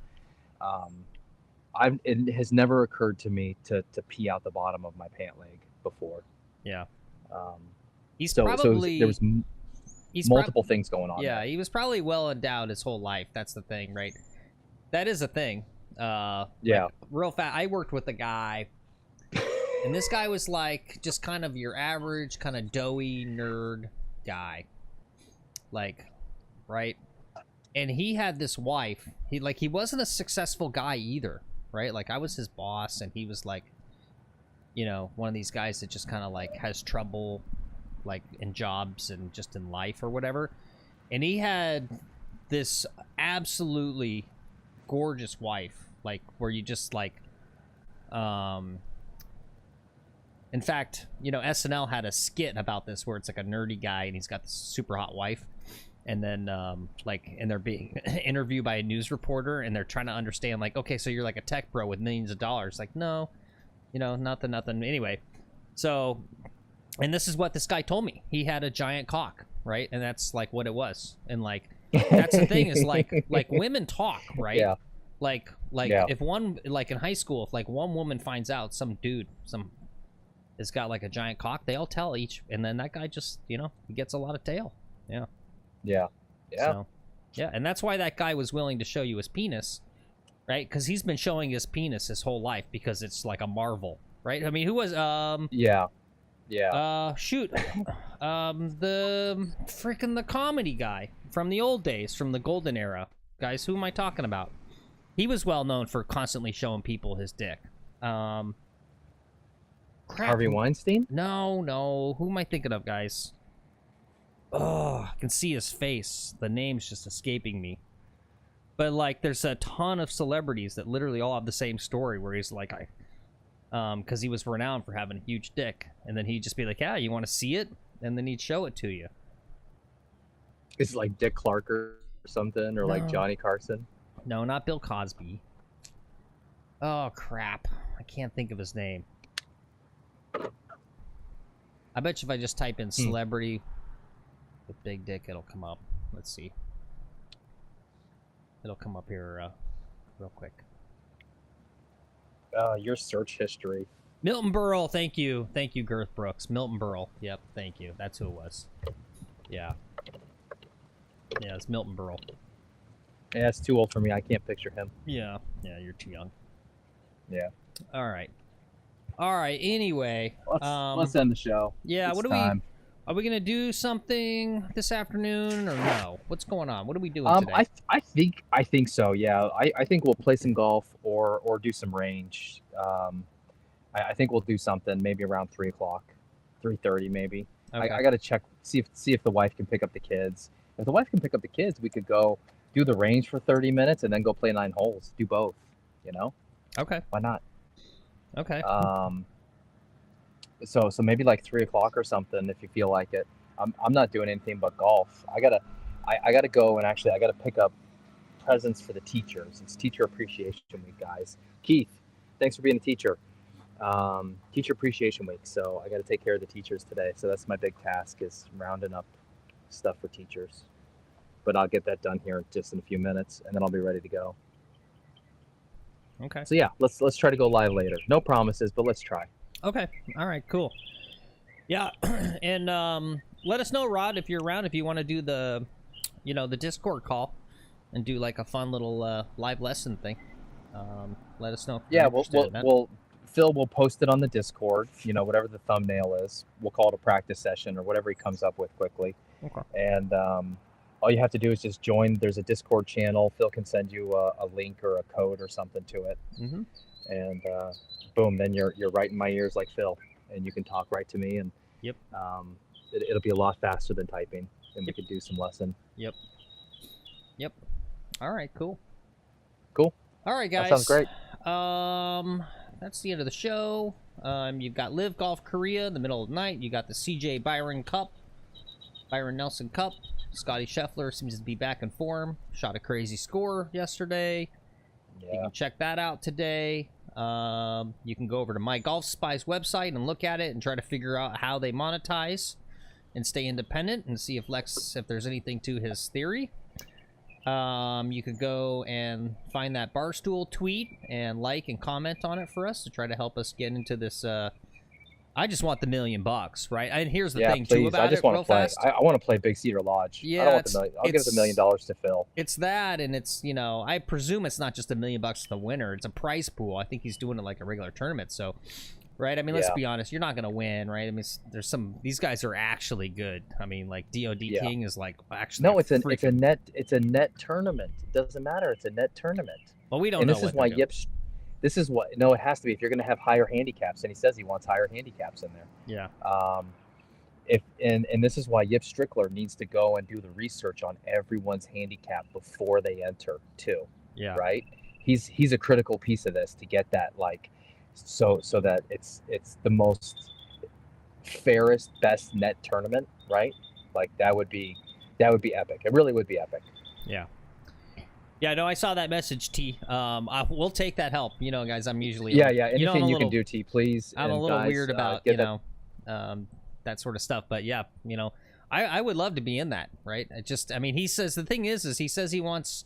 it has never occurred to me to pee out the bottom of my pant leg before. Yeah. He's multiple things going on. Yeah, there. he was probably well endowed his whole life. That's the thing, right? That is a thing. Yeah. Like, real fast. I worked with a guy, and this guy was like just kind of your average kind of doughy nerd guy. Like, right? And he had this wife. He wasn't a successful guy either, right? Like, I was his boss, and he was like, you know, one of these guys that just kind of like has trouble like in jobs and just in life or whatever. And he had this absolutely gorgeous wife, like where you just like in fact, you know, SNL had a skit about this where it's like a nerdy guy and he's got this super hot wife, and then and they're being interviewed by a news reporter, and they're trying to understand like, okay, so you're like a tech bro with millions of dollars. Like, no, you know, nothing. Anyway, so, and this is what this guy told me. He had a giant cock, right? And that's like what it was. And like, that's the thing is like women talk, right? Yeah. Like Yeah. if one, like in high school, if like one woman finds out some dude, has got like a giant cock, they all tell each, and then that guy just, you know, he gets a lot of tail. Yeah. Yeah. So, yeah, and that's why that guy was willing to show you his penis, right? Because he's been showing his penis his whole life because it's like a marvel, right? I mean, who was Yeah. shoot, the comedy guy from the old days, from the golden era, guys. Who am I talking about? He was well known for constantly showing people his dick. Crap. Harvey Weinstein? No. Who am I thinking of, guys? Oh, I can see his face. The name's just escaping me. But like, there's a ton of celebrities that literally all have the same story where he's like, because he was renowned for having a huge dick, and then he'd just be like, "Yeah, you want to see it?" And then he'd show it to you. It's like Dick Clark or something, or like No. Johnny Carson. No, not Bill Cosby. Oh crap! I can't think of his name. I bet you if I just type in celebrity with big dick, it'll come up. Let's see. It'll come up here real quick. Your search history. Milton Berle, thank you, Girth Brooks. Milton Berle, yep, thank you. That's who it was. Yeah, it's Milton Berle. Yeah, it's too old for me. I can't picture him. Yeah, you're too young. Yeah. All right. All right. Anyway, Let's end the show. yeah. It's What do time. Are we gonna do something this afternoon or no? What's going on? What are we doing today? I think so. Yeah, I think we'll play some golf or do some range. I think we'll do something maybe around 3:00, 3:30 maybe. Okay. I got to check see if the wife can pick up the kids. If the wife can pick up the kids, we could go do the range for 30 minutes and then go play 9 holes. Do both. You know? Okay. Why not? Okay. So maybe like 3:00 or something if you feel like it. I'm not doing anything but golf. I gotta go, and actually I gotta pick up presents for the teachers. It's Teacher Appreciation Week, guys. Keith, thanks for being a teacher. Teacher Appreciation Week, so I gotta take care of the teachers today. So that's my big task, is rounding up stuff for teachers. But I'll get that done here just in a few minutes, and then I'll be ready to go. Okay. So yeah, let's try to go live later. No promises, but let's try. Okay. All right. Cool. Yeah. And let us know, Rod, if you're around. If you want to do the, the Discord call, and do like a fun little live lesson thing. Let us know. If you're interested in that. Phil will post it on the Discord. Whatever the thumbnail is, we'll call it a practice session or whatever he comes up with quickly. Okay. And all you have to do is just join. There's a Discord channel. Phil can send you a link or a code or something to it. Mm-hmm. And boom, then you're right in my ears like Phil, and you can talk right to me. And yep. It'll be a lot faster than typing, and we could do some lesson. Yep. All right. Cool. Cool. All right, guys. That sounds great. That's the end of the show. You've got Live Golf Korea in the middle of the night. You got the CJ Byron Nelson Cup. Scotty Scheffler seems to be back in form. Shot a crazy score yesterday. Yeah. You can check that out today. You can go over to My Golf Spy's website and look at it and try to figure out how they monetize and stay independent, and see if there's anything to his theory. You could go and find that Barstool tweet and like and comment on it for us to try to help us get into this. I just want the $1 million, right? And here's the thing please. too about I just it, want real to play. fast. I want to play Big Cedar Lodge. Yeah, I don't want the million. I'll give the $1 million to Phil. It's that, and it's I presume it's not just $1 million to the winner. It's a prize pool. I think he's doing it like a regular tournament. So, right? I mean, let's be honest. You're not gonna win, right? I mean, these guys are actually good. I mean, like DoD King is like actually no. It's a net tournament. It doesn't matter. It's a net tournament. Well, we don't and know. This is why Yip's. This is what it has to be if you're going to have higher handicaps, and he says he wants higher handicaps in there. Yeah. And this is why Yip Strickler needs to go and do the research on everyone's handicap before they enter too. Yeah. Right. He's a critical piece of this to get that so that it's the most fairest, best net tournament. Right. Like that would be epic. It really would be epic. Yeah. Yeah, no, I saw that message, T. We'll take that help. Guys, I'm usually Anything you can do, T, please. I'm a little weird about that sort of stuff, but yeah, I would love to be in that, right? He says the thing is he says he wants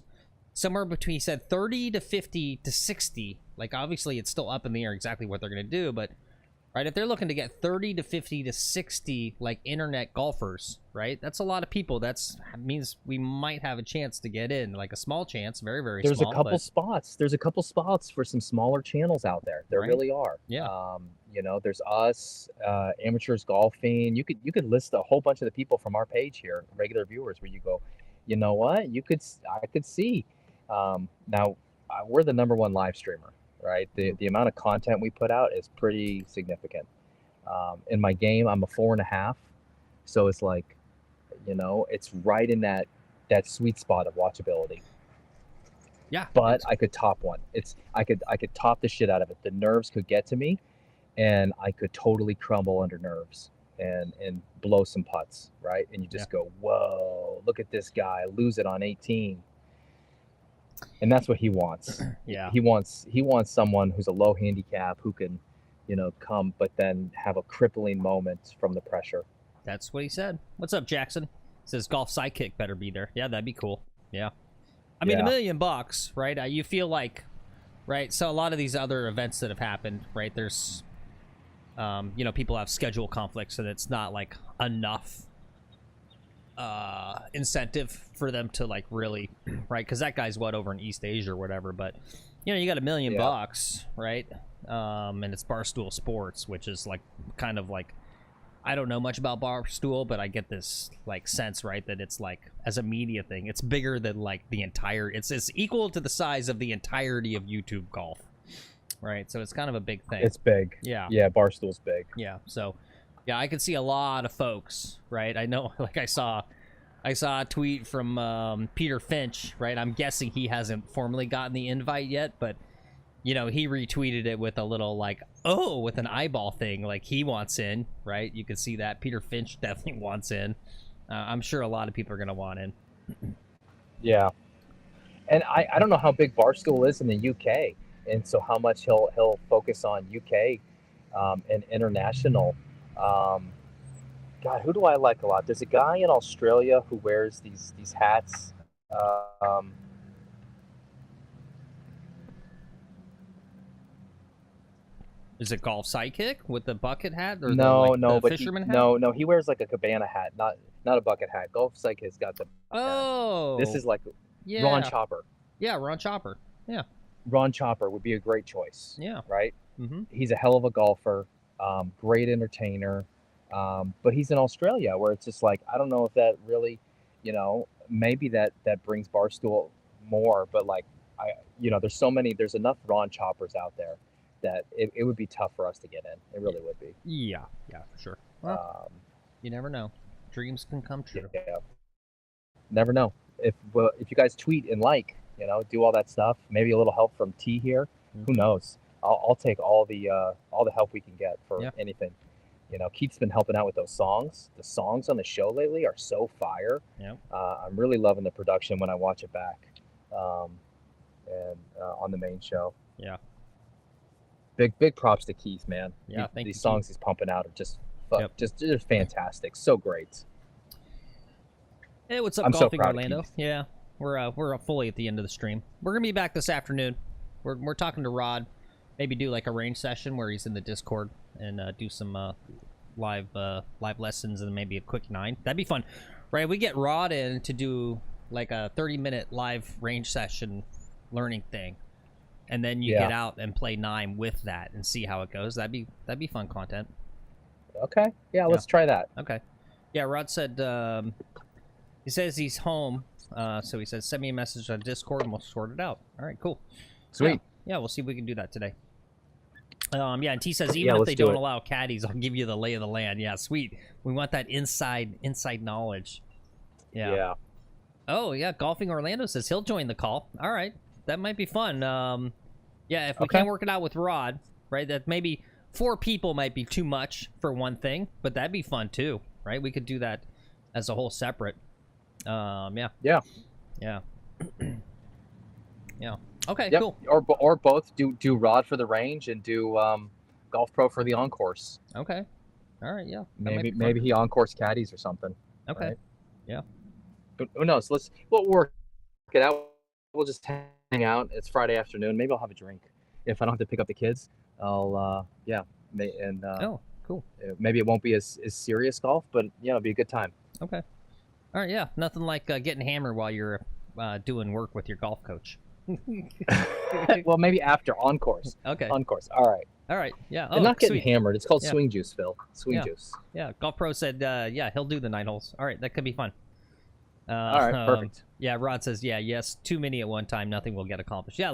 somewhere between, he said 30 to 50 to 60. Like obviously it's still up in the air exactly what they're gonna do, but right, if they're looking to get 30 to 50 to 60 like internet golfers, right? That's a lot of people. That means we might have a chance to get in, like a small chance, very, very small. There's a couple spots. There's a couple spots for some smaller channels out there. There really are. Yeah. There's us, amateurs golfing. You could list a whole bunch of the people from our page here, regular viewers, where you go, you know what? I could see. Now we're the #1 live streamer. Right, the amount of content we put out is pretty significant. In my game, I'm a 4.5, so it's like, it's right in that sweet spot of watchability. Yeah, but I could top one. I could top the shit out of it. The nerves could get to me, and I could totally crumble under nerves and blow some putts. Right, and you just go, whoa, look at this guy lose it on 18. And that's what he wants. Yeah. He wants someone who's a low handicap who can, come, but then have a crippling moment from the pressure. That's what he said. What's up, Jackson? Says golf sidekick better be there. Yeah, that'd be cool. Yeah. I mean, $1 million, right? You feel like, right? So a lot of these other events that have happened, right? There's, people have schedule conflicts, and it's not like enough incentive for them to like really, right? Because that guy's over in East Asia or whatever, but you know, you got $1 million Yeah. bucks, right? And it's Barstool Sports, which is like kind of like, I don't know much about Barstool, but I get this like sense, right, that it's like, as a media thing, it's bigger than like the entire, it's equal to the size of the entirety of YouTube golf, right? So it's kind of a big thing. It's big. Yeah. Yeah, Barstool's big. Yeah. So yeah, I could see a lot of folks, right? I know, like I saw a tweet from Peter Finch, right? I'm guessing he hasn't formally gotten the invite yet, but you know, he retweeted it with a little like, oh, with an eyeball thing, like he wants in, right? You can see that Peter Finch definitely wants in. I'm sure a lot of people are gonna want in. Yeah, and I don't know how big Barstool is in the UK, and so how much he'll focus on UK and international. God, who do I like a lot? There's a guy in Australia who wears these hats. Is it Golf Sidekick with the bucket hat or No, the but fisherman hat? no, he wears like a cabana hat, not a bucket hat. Golf Psych has got the. Oh, This is like yeah. Ron Chopper. Yeah, Ron Chopper. Yeah, Ron Chopper would be a great choice. yeah. Right. Mm-hmm. He's a hell of a golfer, great entertainer, but he's in Australia where it's just like I don't know if that really, you know, maybe that brings Barstool more, but like there's enough Ron Choppers out there that it would be tough for us to get in. It really would be. Yeah, for sure. Well, you never know. Dreams can come true. Yeah. Never know. If you guys tweet and like, you know, do all that stuff, maybe a little help from T here. Who knows? I'll take all the help we can get for anything. You know, Keith's been helping out with those songs. The songs on the show lately are so fire. Yeah. I'm really loving the production when I watch it back, and on the main show. Yeah. Big props to Keith, man. Yeah, thank you, These songs he's pumping out are just fantastic. So great. Hey, what's up, I'm so Golfing proud of Orlando? Keith. Yeah, we're fully at the end of the stream. We're gonna be back this afternoon. We're talking to Rod. Maybe do like a range session where he's in the Discord and do some live lessons and maybe a quick 9. That'd be fun, right? We get Rod in to do like a 30-minute live range session learning thing, and then you get out and play 9 with that and see how it goes. That'd be fun content. Okay. Yeah, let's try that. Okay. Yeah, Rod said he says he's home, so he says send me a message on Discord and we'll sort it out. All right, cool. Sweet. Yeah, we'll see if we can do that today. Yeah, and T says even if they don't allow caddies, I'll give you the lay of the land. Yeah, sweet. We want that inside knowledge. Yeah. Oh yeah, Golfing Orlando says he'll join the call. All right, that might be fun. Yeah, if we can't work it out with Rod, right? That maybe 4 people might be too much for one thing, but that'd be fun too, right? We could do that as a whole separate. Yeah. Yeah. Okay, cool. Or both do Rod for the range and do Golf Pro for the on-course. Okay. All right, yeah. Maybe he on-course caddies or something. Okay. Right? Yeah. But who knows? We'll work it out. We'll just hang out. It's Friday afternoon. Maybe I'll have a drink. If I don't have to pick up the kids, I'll oh, cool. Maybe it won't be as serious golf, but it'll be a good time. Okay. All right, yeah. Nothing like getting hammered while you're doing work with your golf coach. Well, maybe after on course. Okay. On course. All right. Yeah. And not getting hammered. It's called swing juice, Phil. Swing juice. Yeah. Golf Pro said, he'll do the 9 holes. All right, that could be fun. All right, perfect. Yeah, Rod says, yes, too many at one time, nothing will get accomplished. Yeah,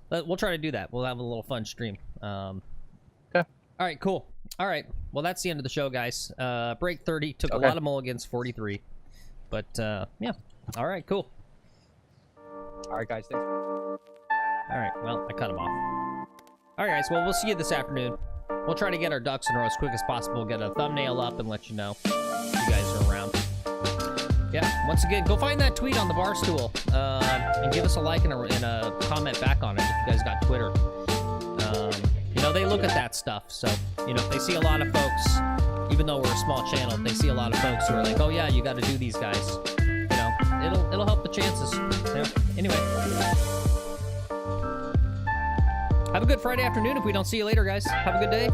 we'll try to do that. We'll have a little fun stream. Okay. All right, cool. All right, well, that's the end of the show, guys. Break 30 took a lot of mulligans, 43. But yeah, all right, cool. All right, guys. Thanks. All right, well, I cut him off. All right, guys, well, we'll see you this afternoon. We'll try to get our ducks in a row as quick as possible, get a thumbnail up, and let you know if you guys are around. Yeah, once again, go find that tweet on the Barstool and give us a like and a comment back on it if you guys got Twitter. They look at that stuff, so, if they see a lot of folks, even though we're a small channel, if they see a lot of folks who are like, oh yeah, you got to do these guys, it'll help the chances. Anyway. Have a good Friday afternoon if we don't see you later, guys. Have a good day.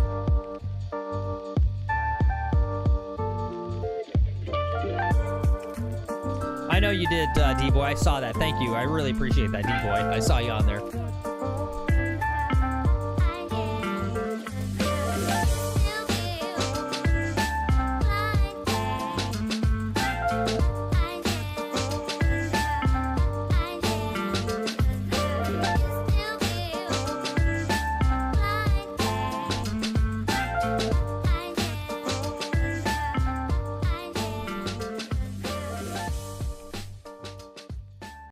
I know you did, D-Boy. I saw that. Thank you. I really appreciate that, D-Boy. I saw you on there.